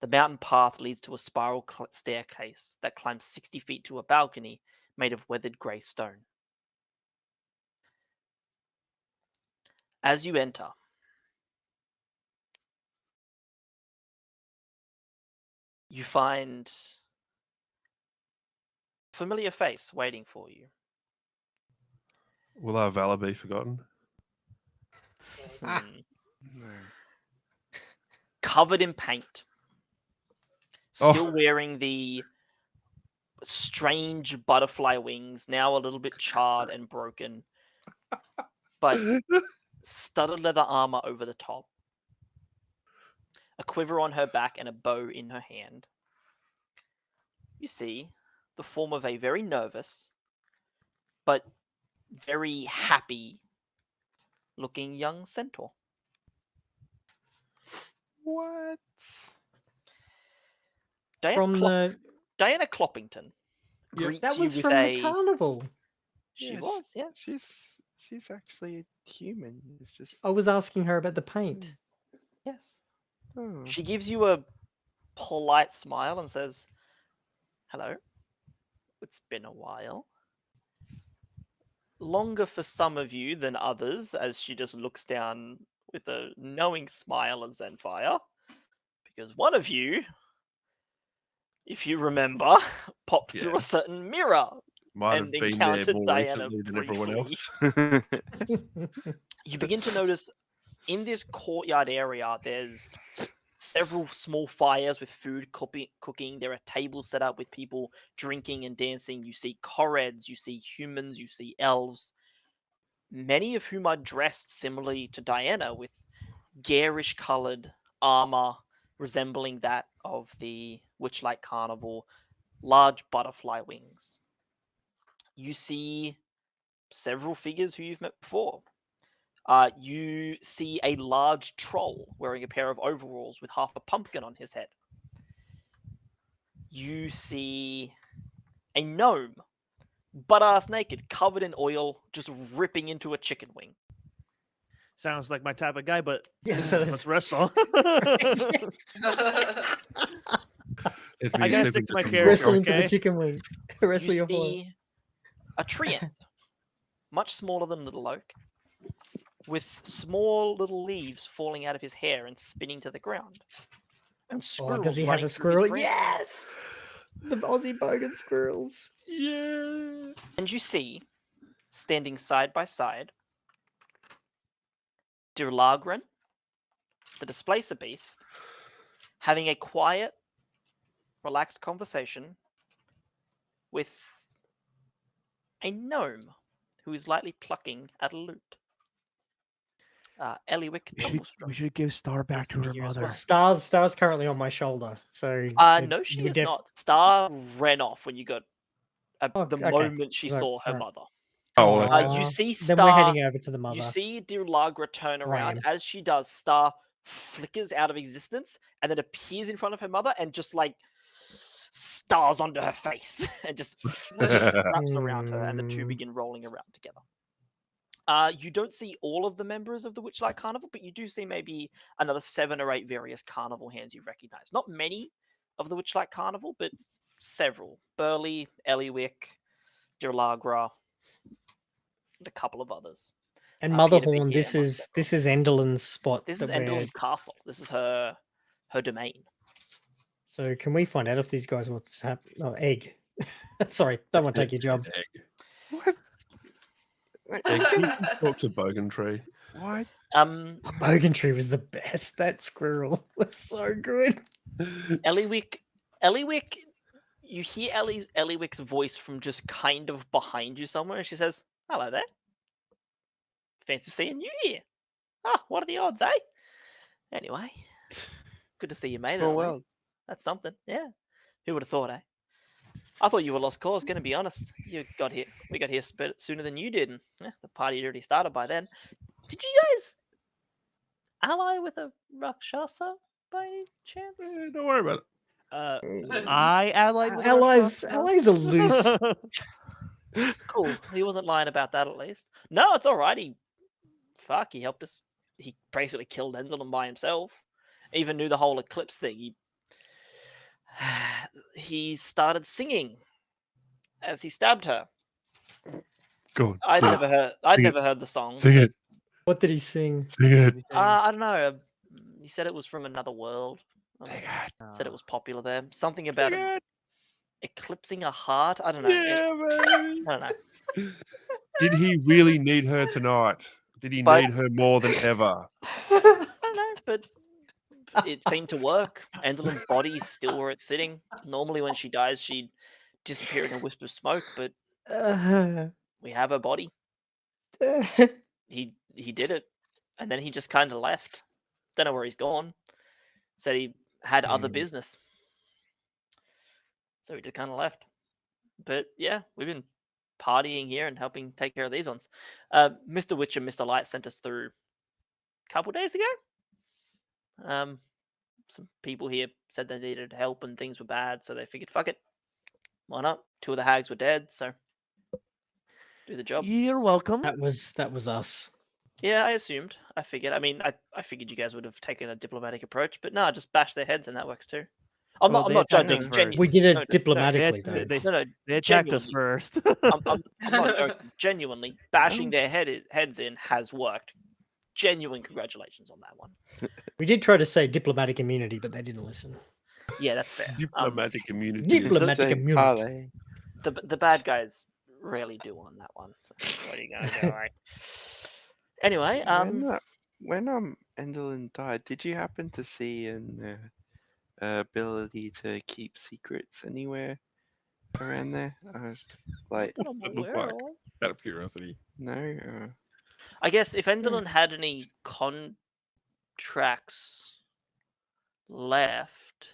The mountain path leads to a spiral staircase that climbs 60 feet to a balcony made of weathered grey stone. As you enter, you find a familiar face waiting for you. Will our valor be forgotten? Ah. No. Covered in paint. Oh. Still wearing the strange butterfly wings, now a little bit charred and broken, but studded leather armor over the top. A quiver on her back and a bow in her hand. You see the form of a very nervous but very happy looking young centaur. What? Diana Cloppington greets That you was with from a... the carnival. She Yeah, was, yes. She's actually a human. It's just. I was asking her about the paint. Yes. Oh. She gives you a polite smile and says, "Hello. It's been a while. Longer for some of you than others," as she just looks down with a knowing smile at Zenfire. Because one of you, if you remember, popped through Yeah. a certain mirror. Might And have been there encountered more Diana recently than everyone briefly. else. You begin to notice in this courtyard area, there's several small fires with food cooking. There are tables set up with people drinking and dancing. You see Koreds, you see humans, you see elves, many of whom are dressed similarly to Diana with garish colored armor resembling that of the Witchlight Carnival, large butterfly wings. You see several figures who you've met before. You see a large troll wearing a pair of overalls with half a pumpkin on his head. You see a gnome, butt-ass naked, covered in oil, just ripping into a chicken wing. Sounds like my type of guy, but Yes, that let's is. wrestle. Let I me gotta step stick to my into the character. Wrestle into the Okay. chicken wing. Wrestle You your foil. see a tree ant, much smaller than Little Oak, with small little leaves falling out of his hair and spinning to the ground. And Oh, squirrels does he have running a through his squirrel? branches. Yes! The Aussie bogan squirrels. Yeah. And you see, standing side by side, Dirlagren, the Displacer Beast, having a quiet, relaxed conversation with a gnome who is lightly plucking at a lute. Eliwick We should give Starr back Nice to to meet her you as mother. well. Star's currently on my shoulder, so No, she is not. Starr ran off when you got the Okay. moment she Right, saw her right. mother. Oh, okay. Aw, You see then we're Starr. heading over to the mother. You see Dirlagra turn I around. am. As she does, Starr flickers out of existence and then appears in front of her mother and just like stars onto her face and just wraps around her, and the two Hmm. begin rolling around together. You don't see all of the members of the Witchlight Carnival, but you do see maybe another 7 or 8 various carnival hands you recognize. Not many of the Witchlight Carnival, but several. Burley, Eliwick, Dirlagra, and a couple of others. And appear to be Motherhorn, here this amongst is everyone. Enderlin's spot. This is that we're- Enderlin's castle. This is her domain. So can we find out if these guys what's happening? Oh, egg. Sorry, don't want to take your job. Egg. What? Egg, you can talk to Bogan Tree. What? Bogan Tree was the best. That squirrel was so good. Eliwick, you hear Eliwick's voice from just kind of behind you somewhere, and she says, "Hello there. Fancy seeing you here. Ah, what are the odds, eh? Anyway, good to see you made it. Small at world. least. That's something, yeah. Who would have thought, eh? I thought you were lost cause, gonna be honest. We got here sooner than you did, and the party had already started by then. Did you guys ally with a Rakshasa by any chance? Don't worry about it. I allied with Allies Rakshasa. are loose. Cool. He wasn't lying about that, at least. No, it's all right. He helped us. He basically killed Enderlin by himself. Even knew the whole eclipse thing. He started singing as he stabbed her. Go on. I'd sing never heard the song. Sing it. What did he sing? Sing it. I don't know. He said it was from another world. Sing it. Said it was popular there. Something about Sing it. eclipsing a heart. I don't know. Yeah, baby. I don't know. Did he really need her tonight? Did he But- need her more than ever? I don't know, but it seemed to work. Enderlin's body is still where it's sitting. Normally, when she dies, she'd disappear in a wisp of smoke, but we have her body. He did it, and then he just kind of left. Don't know where he's gone. Said he had other business, so he just kind of left. But yeah, we've been partying here and helping take care of these ones. Mr. Witch and Mr. Light sent us through a couple days ago. Some people here said they needed help and things were bad, so they figured, fuck it, why not? 2 of the hags were dead, so do the job. You're welcome. That was us. Yeah, I assumed. I figured. I mean, I figured you guys would have taken a diplomatic approach, but no, just bash their heads and that works too. I'm Well, not they attacked judging. us first. Genuinely. We did it No, diplomatically, They- though. No, They attacked us genuinely. first. I'm not joking. Genuinely, bashing their heads in has worked. Genuine congratulations on that one. We did try to say diplomatic immunity, but they didn't listen. Yeah, that's fair. Diplomatic immunity. Diplomatic Just say immunity. parlay. The bad guys rarely do on that one. So what are you gonna do, right? Anyway, When Enderlin died, did you happen to see an ability to keep secrets anywhere around there? Like, What does that look like? Out of curiosity. no. I guess if Enderlin had any contracts left,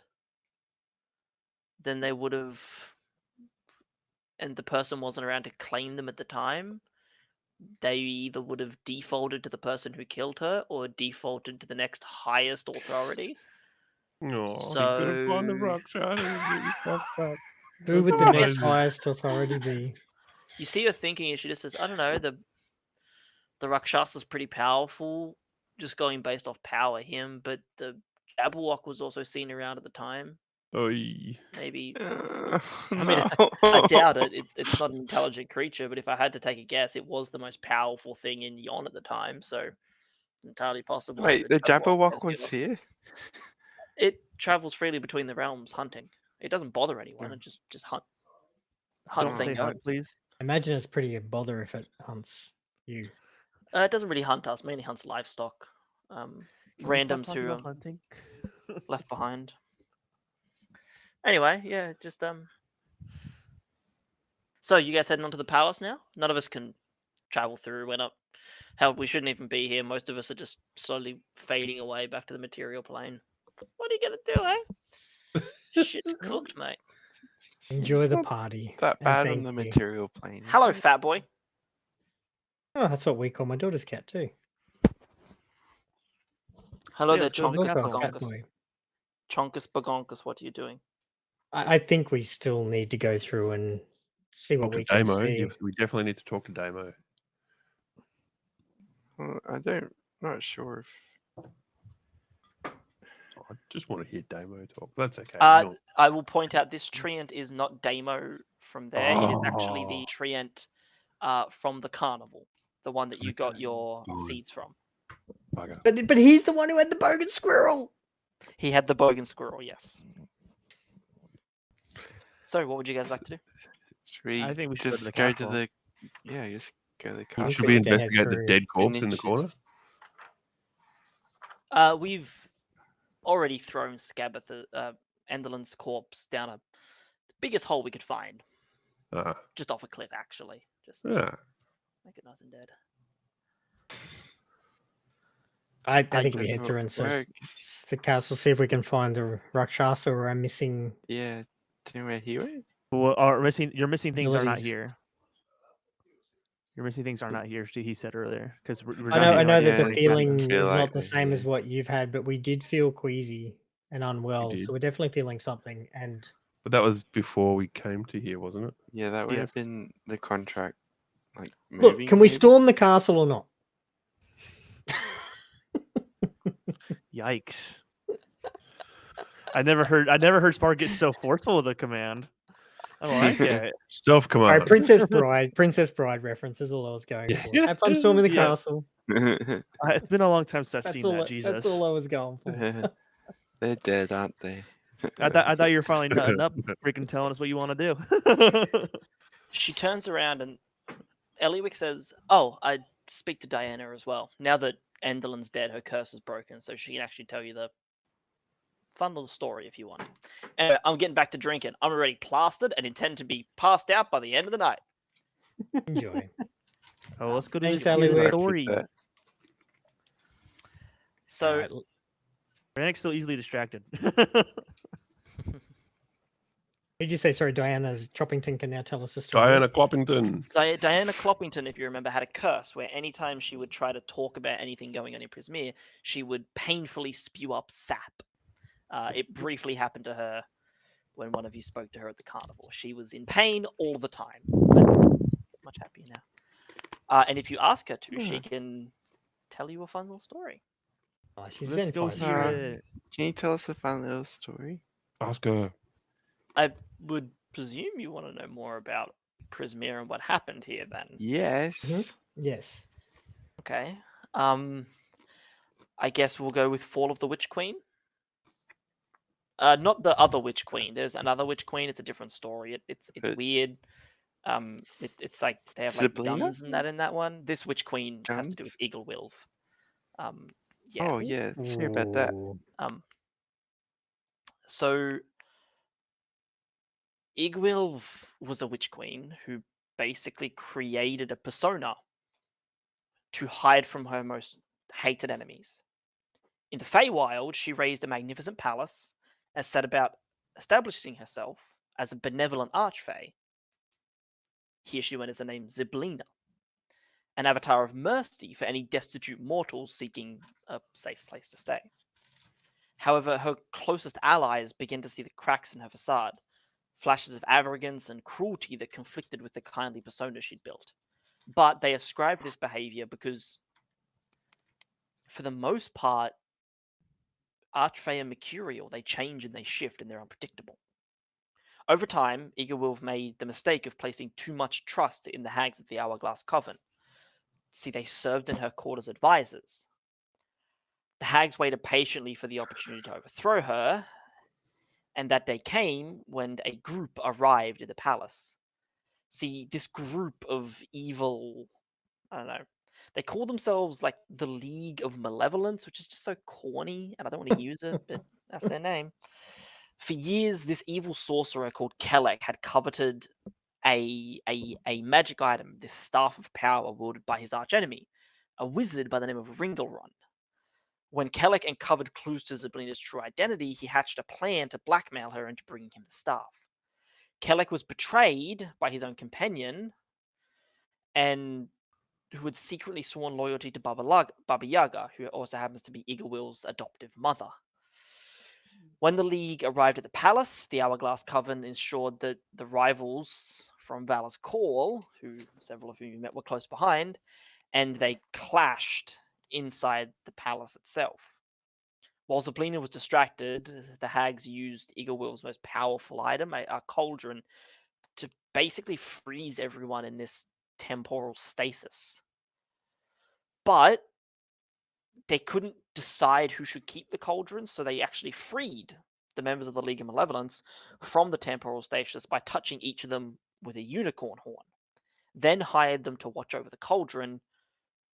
then they would have, and the person wasn't around to claim them at the time, they either would have defaulted to the person who killed her or defaulted to the next highest authority. Oh, he could have gone to So- Rakshasa and get himself back. Who would the That's next amazing. highest authority be? You see her thinking, and she just says, I don't know, the Rakshasa's pretty powerful, just going based off power, him, but the Jabberwock was also seen around at the time. Oy. Maybe, I mean, I doubt it. It's not an intelligent creature, but if I had to take a guess, it was the most powerful thing in Yon at the time, so entirely possible. that Wait, the Jabberwock has was given- here? It travels freely between the realms hunting. It doesn't bother anyone. It just hunts Don't things. say hunt, please. Imagine it's pretty a bother if it hunts you. It doesn't really hunt us. Mainly hunts livestock. Can we stop Randoms talking who about are hunting. left behind. Anyway, yeah, just So you guys heading on to the palace now? None of us can travel through. We're not. Hell, we shouldn't even be here. Most of us are just slowly fading away back to the material plane. What are you gonna do, eh? Shit's cooked, mate. Enjoy It's the not party. that and bad on thank the you. material plane. Hello, fat boy. Oh, that's what we call my daughter's cat too. Hello Yeah, there, let's go to the She's Chonkus also a cat Bagonkus. boy. Chonkus Bagonkus, what are you doing? I think we still need to go through and see what Talk to we can Damo. see. Yes, we definitely need to talk to Damo. Well, not sure if. I just want to hear Damo talk. That's okay. I will point out this treant is not Damo from there. It is actually the Oh. treant from the carnival, the one that you got your Fine. seeds from. Bugger. But he's the one who had the bogan squirrel. He had the bogan squirrel, yes. So, what would you guys like to do? Should we I think we should go to just the go to castle. the? Yeah, just go to the I castle. think Should we we need to head investigate the through. dead corpse in the Finish corner? We've already thrown Scabatha, Enderlin's corpse down the biggest hole we could find, just off a cliff, actually. Just Yeah. make it nice and dead. I think we Does head it through and search work? the castle, see if we can find the Rakshasa or our missing. Yeah, do you know where he went? Well, your missing things are not Abilities. here. Your missing things are not here. He said earlier because I know that the Yeah, feeling feel is like not the they're same as here. what you've had, but we did feel queasy and unwell, did. so we're definitely feeling something. And But that was before we came to here, wasn't it? Yeah, that would Yes. have been the contract. Like look, moving. can we maybe? storm the castle or not? Yikes! I never heard Spark get so forceful with a command. I like it. Self All right, command. Princess Bride reference is all I was going for. Yeah. Have fun storming the Yeah. castle. It's been a long time since I've That's seen all. that. Jesus, That's all I was going for. They're dead, aren't they? I thought you were finally nutting up, freaking telling us what you want to do. She turns around and Eliwick says, "Oh, I'd speak to Diana as well. Now that Enderlin's dead, her curse is broken, so she can actually tell you the fun little story if you want. Anyway, I'm getting back to drinking. I'm already plastered and intend to be passed out by the end of the night." Enjoy. Oh, let's go to Thanks, hear the Eliwick. story. So, Alright, Rannick's still easily distracted. Did you say sorry? Diana Choppington can now tell us a story. Diana Cloppington. Diana Cloppington, if you remember, had a curse where anytime she would try to talk about anything going on in Prismere, she would painfully spew up sap. It briefly happened to her when one of you spoke to her at the carnival. She was in pain all the time, but much happier now. And if you ask her to, she can tell you a fun little story. Oh, she's Let's go Zen hear Five. it. Can you tell us a fun little story? Ask her. I would presume you want to know more about Prismere and what happened here then. Yes. Yes. Okay. I guess we'll go with Fall of the Witch Queen. Not the other Witch Queen. There's another Witch Queen. It's a different story. It's But- weird. It's like they have like Sabrina? guns and that in that one. This Witch Queen has to do with Guns? Eaglewilf. Yeah. Oh yeah, let's hear about that. Ooh. So Eaglewilf was a Witch Queen who basically created a persona to hide from her most hated enemies. In the Feywild, she raised a magnificent palace and set about establishing herself as a benevolent archfey. Here she went as the name Zyblina, an avatar of mercy for any destitute mortals seeking a safe place to stay. However, her closest allies began to see the cracks in her facade, flashes of arrogance and cruelty that conflicted with the kindly persona she'd built. But they ascribed this behavior because, for the most part, Archfey are mercurial. They change and they shift and they're unpredictable. Over time, Eaglewilf made the mistake of placing too much trust in the hags of the Hourglass Coven. See, they served in her court as advisors. The hags waited patiently for the opportunity to overthrow her, and that day came when a group arrived in the palace. See, this group of evil, I don't know, they call themselves like the League of Malevolence, which is just so corny, and I don't want to use it, but that's their name. For years, this evil sorcerer called Kelek had coveted a magic item, this staff of power wielded by his archenemy, a wizard by the name of Ringelrun. When Kelek uncovered clues to Zyblina's true identity, he hatched a plan to blackmail her into bringing him the staff. Kelek was betrayed by his own companion, and who had secretly sworn loyalty to Baba Yaga, who also happens to be Igawil's adoptive mother. When the League arrived at the palace, the Hourglass Coven ensured that the rivals from Valor's Call, who several of you met were close behind, and they clashed inside the palace itself. While Zablina was distracted, the hags used Igawil's most powerful item, a cauldron, to basically freeze everyone in this temporal stasis. But they couldn't decide who should keep the cauldron, so they actually freed the members of the League of Malevolence from the temporal stasis by touching each of them with a unicorn horn. Then hired them to watch over the cauldron,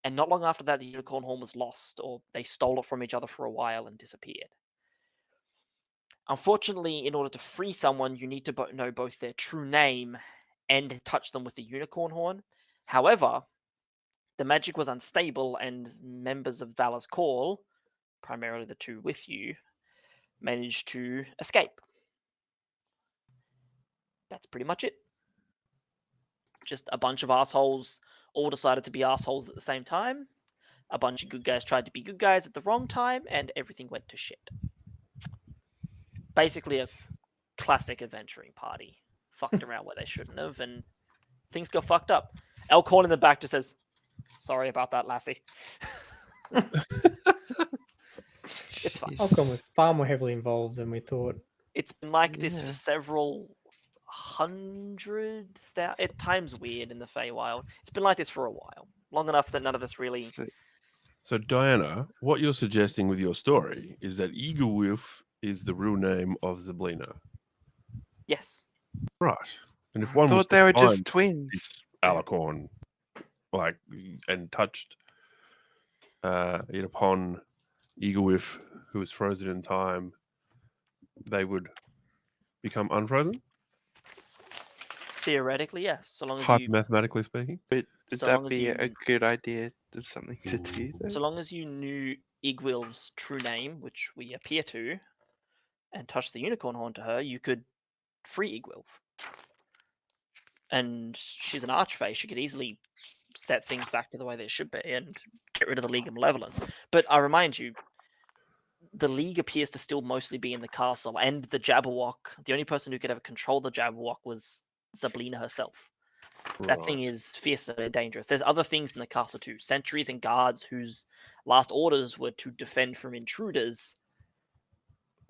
and not long after that, the unicorn horn was lost, or they stole it from each other for a while and disappeared. Unfortunately, in order to free someone, you need to know both their true name and touch them with the unicorn horn. However, the magic was unstable, and members of Valor's Call, primarily the two with you, managed to escape. That's pretty much it. Just a bunch of assholes all decided to be assholes at the same time. A bunch of good guys tried to be good guys at the wrong time, and everything went to shit. Basically a classic adventuring party. Fucked around where they shouldn't have, and things got fucked up. Elkhorn in the back just says, "Sorry about that, lassie." It's fine. Alcon was far more heavily involved than we thought. It's been like this for several hundred at times weird in the Feywild. It's been like this for a while. Long enough that none of us really... So Diana, what you're suggesting with your story is that Igawilf is the real name of Zablina. Yes. Right. And if I one was thought they were to just find twins. this alicorn, like, and touched it upon Igawilf, who was frozen in time, they would become unfrozen? Theoretically, yes. So long as you... Mathematically speaking? But would So that long as be a you- good idea of something to do? So Though? long as you knew Igwil's true name, which we appear to, and touched the unicorn horn to her, you could free Igwilf. And she's an archfey. She could easily set things back to the way they should be and get rid of the League of Malevolence. But I remind you, the League appears to still mostly be in the castle, and the Jabberwock, the only person who could ever control the Jabberwock was Zablina herself. That thing is fierce and dangerous. There's other things in the castle too. Sentries and guards whose last orders were to defend from intruders,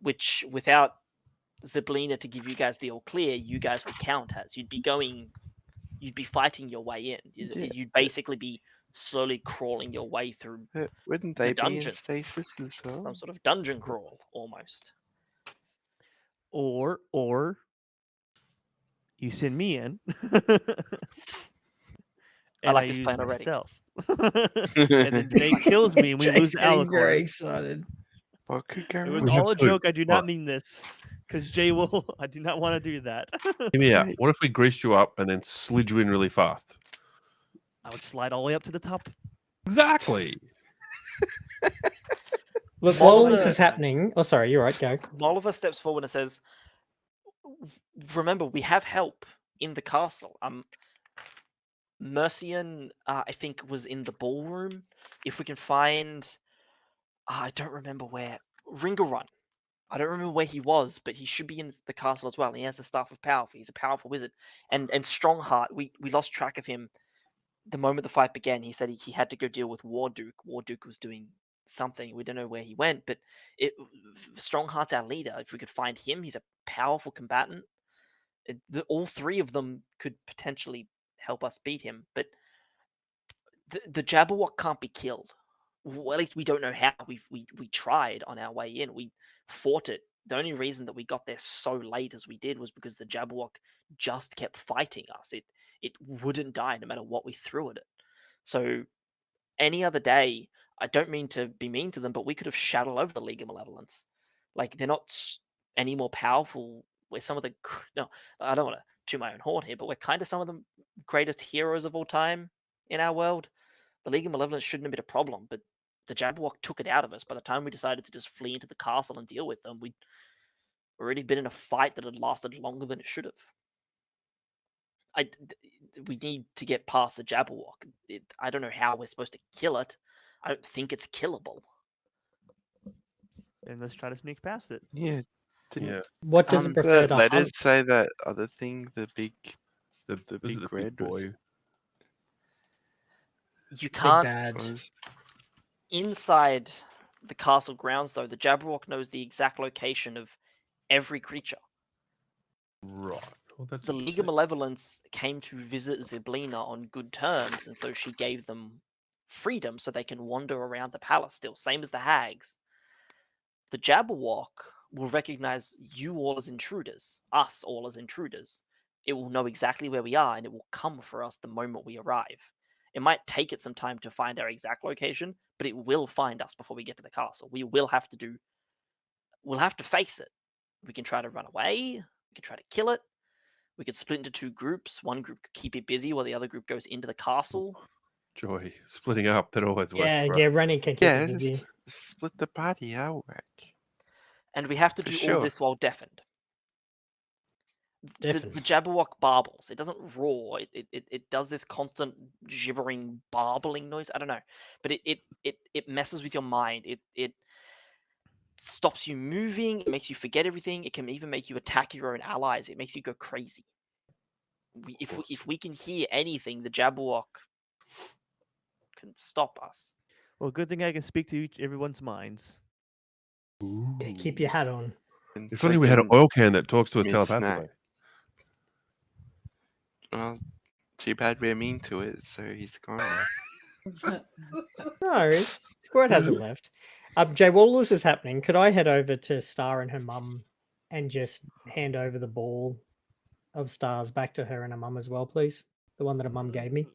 which without Zablina to give you guys the all clear, you guys would count as. You'd be fighting your way in. You'd basically be slowly crawling your way through But wouldn't the they be in dungeons. stasis as well? Some sort of dungeon crawl, almost. Or you send me in. I and like this use plan my already. Stealth. And then Jay kills me and we lose Alicorn. excited. What could go It was We wrong? have all a two. joke. I do not Right. mean this. Because Jay will. I do not want to do that. Hear me out. Right. What if we greased you up and then slid you in really fast? I would slide all the way up to the top. Exactly. Look, while all Molliver- this is happening, oh, sorry, you're right, go. Molliver steps forward and says, "Remember, we have help in the castle. Mercian, I think, was in the ballroom. If we can find, I don't remember where, Ringarun. I don't remember where he was, but he should be in the castle as well. And he has the Staff of Power. He's a powerful wizard. And Strongheart, we lost track of him the moment the fight began. He said he had to go deal with Warduke. Warduke was doing something. We don't know where he went, but Strongheart's our leader. If we could find him, he's a powerful combatant. All three of them could potentially help us beat him, but the Jabberwock can't be killed. Well, at least we don't know how. We tried on our way in. We fought it. The only reason that we got there so late as we did was because the Jabberwock just kept fighting us. It wouldn't die no matter what we threw at it. So any other day, I don't mean to be mean to them, but we could have shat all over the League of Malevolence. Like, they're not any more powerful. We're some of the... No, I don't want to toot my own horn here, but we're kind of some of the greatest heroes of all time in our world. The League of Malevolence shouldn't have been a problem, but the Jabberwock took it out of us. By the time we decided to just flee into the castle and deal with them, we'd already been in a fight that had lasted longer than it should have. we need to get past the Jabberwock. I don't know how we're supposed to kill it. I don't think it's killable. And let's try to sneak past it. Yeah. Didn't Yeah. What does it the prefer to letters hunt? say that other thing, the big The The was it big the red big was- boy? You Big can't. bad. was Inside the castle grounds, though, the Jabberwock knows the exact location of every creature. Right. Well, that's The League of interesting. Malevolence came to visit Zyblina on good terms, and so she gave them freedom so they can wander around the palace still, same as the hags. The Jabberwock will recognize you all as intruders, us all as intruders. It will know exactly where we are, and it will come for us the moment we arrive. It might take it some time to find our exact location, but it will find us before we get to the castle. We'll have to face it. We can try to run away, we can try to kill it, we could split into two groups. One group could keep it busy while the other group goes into the castle. Joy. Splitting up, that always works. Yeah, right? yeah, running can keep yeah, you busy. split the party. I'll work. And we have to For do all sure. this while deafened. The Deafened. Jabberwock barbles. It doesn't roar. It does this constant gibbering, barbling noise. I don't know, but it messes with your mind. It stops you moving. It makes you forget everything. It can even make you attack your own allies. It makes you go crazy. If we can hear anything, the Jabberwock can stop us. Well, good thing I can speak to everyone's minds. Yeah, keep your hat on. And If only we had an fucking oil can that talks to us Miss telepathically. Well, too bad we're mean to it, so he's gone now. No, Squirt hasn't left. Jay, while this is happening, could I head over to Starr and her mum and just hand over the ball of stars back to her and her mum as well, please? The one that her mum gave me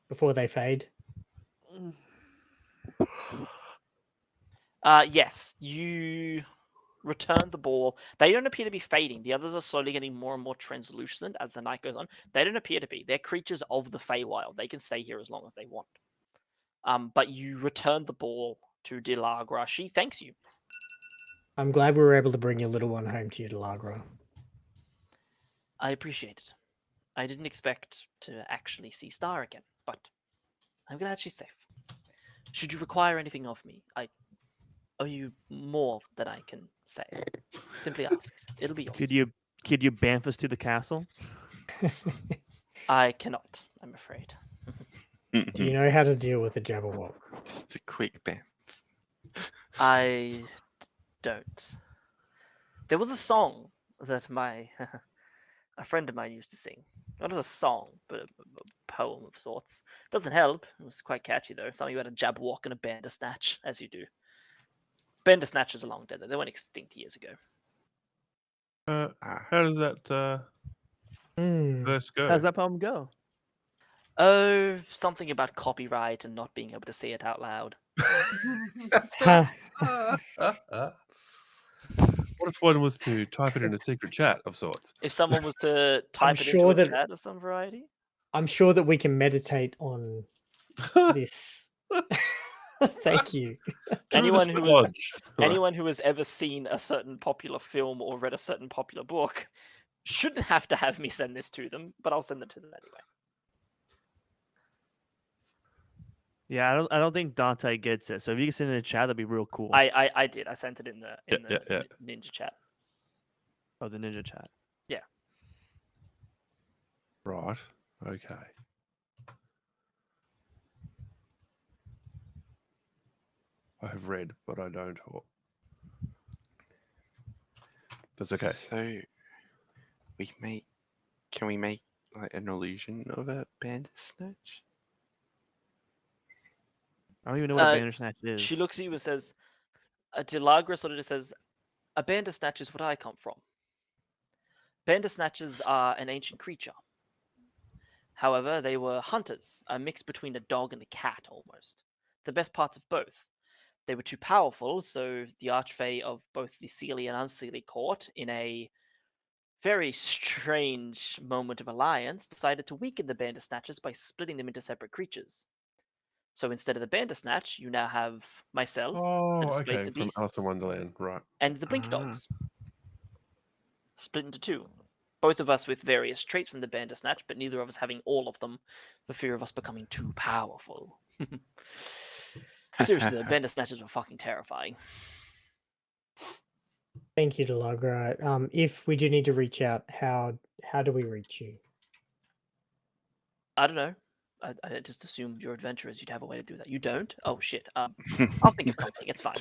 before they fade. Yes, you return the ball. They don't appear to be fading. The others are slowly getting more and more translucent as the night goes on. They don't appear to be. They're creatures of the Feywild. They can stay here as long as they want. But you return the ball to Delagra. She thanks you. I'm glad we were able to bring your little one home to you, Delagra. I appreciate it. I didn't expect to actually see Starr again, but I'm glad she's safe. Should you require anything of me, I owe you more than I can say. Simply ask. It'll be yours. Could you bamf us to the castle? I cannot, I'm afraid. Do you know how to deal with a Jabberwock? Just a quick bam. I don't. There was a song that a friend of mine used to sing. Not a song, but a poem of sorts. Doesn't help. It was quite catchy though. Something about a Jabberwock and a Bandersnatch, as you do. Bandersnatchers are long dead. They went extinct years ago. How does that verse go? How does that poem go? Oh, something about copyright and not being able to say it out loud. What if one was to type it in a secret chat of sorts? If someone was to type it sure into a that- chat of some variety. I'm sure that we can meditate on this. Thank you. Anyone Druidist who has Lodge. Right. anyone who has ever seen a certain popular film or read a certain popular book shouldn't have to have me send this to them, but I'll send it to them anyway. Yeah, I don't think Dante gets it. So if you can send it in the chat, that'd be real cool. I did. I sent it in the Yeah. ninja chat. Oh, the ninja chat. Right. Okay. I have read, but I don't. That's okay. So can we make like an illusion of a Bandersnatch? I don't even know what a Bandersnatch is. She looks at you and says, Delagra sort of just says, a Bandersnatch is what I come from. Bandersnatchers are an ancient creature. However, they were hunters, a mix between a dog and a cat almost. The best parts of both. They were too powerful, so the Archfey of both the Seelie and Unseelie court, in a very strange moment of alliance, decided to weaken the Bandersnatchers by splitting them into separate creatures. So instead of the Bandersnatch, you now have myself, Oh, the okay. Displacer From Beasts, Alice in Wonderland, right? and the Blink Ah. Dogs. Split into two. both of us with various traits from the Bandersnatch, but neither of us having all of them, for fear of us becoming too powerful. Seriously, the Bandersnatchers were fucking terrifying. Thank you, Delagra. If we do need to reach out, how do we reach you? I don't know. I just assumed you're adventurers. You'd have a way to do that. You don't? Oh shit. I'll think of something. It's fine.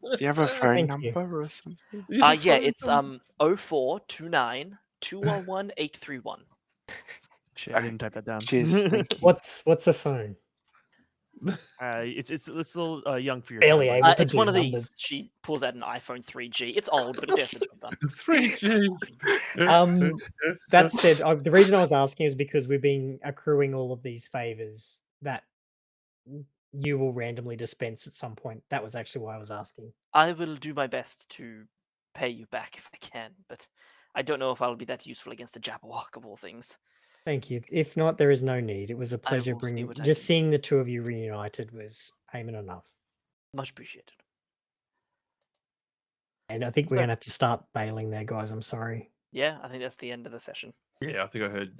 Do you have a phone Thank number you. or something? Yeah, it's 0429 211 831. Shit, I didn't type that down. Cheers, thank you. What's a phone? It's a little young for your Barely time, able buddy. to It's do one of numbers. these. She pulls out an iPhone 3G. It's old, but it's the actual job done. 3G. That said, the reason I was asking is because we've been accruing all of these favors that you will randomly dispense at some point. That was actually why I was asking. I will do my best to pay you back if I can, but I don't know if I'll be that useful against a Jabberwock of all things. Thank you. If not, there is no need. It was a pleasure will see bringing. what I Just can do. seeing the two of you reunited was payment enough. Much appreciated. And I think we're So- gonna have to start bailing there, guys. I'm sorry. Yeah, I think that's the end of the session. Yeah, I think I heard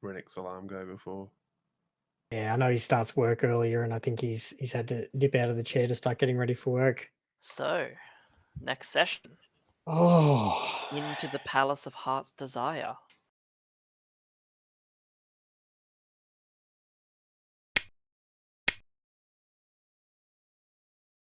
Rennick's alarm go before. Yeah, I know he starts work earlier, and I think he's had to dip out of the chair to start getting ready for work. So, next session, Oh, into the Palace of Heart's Desire.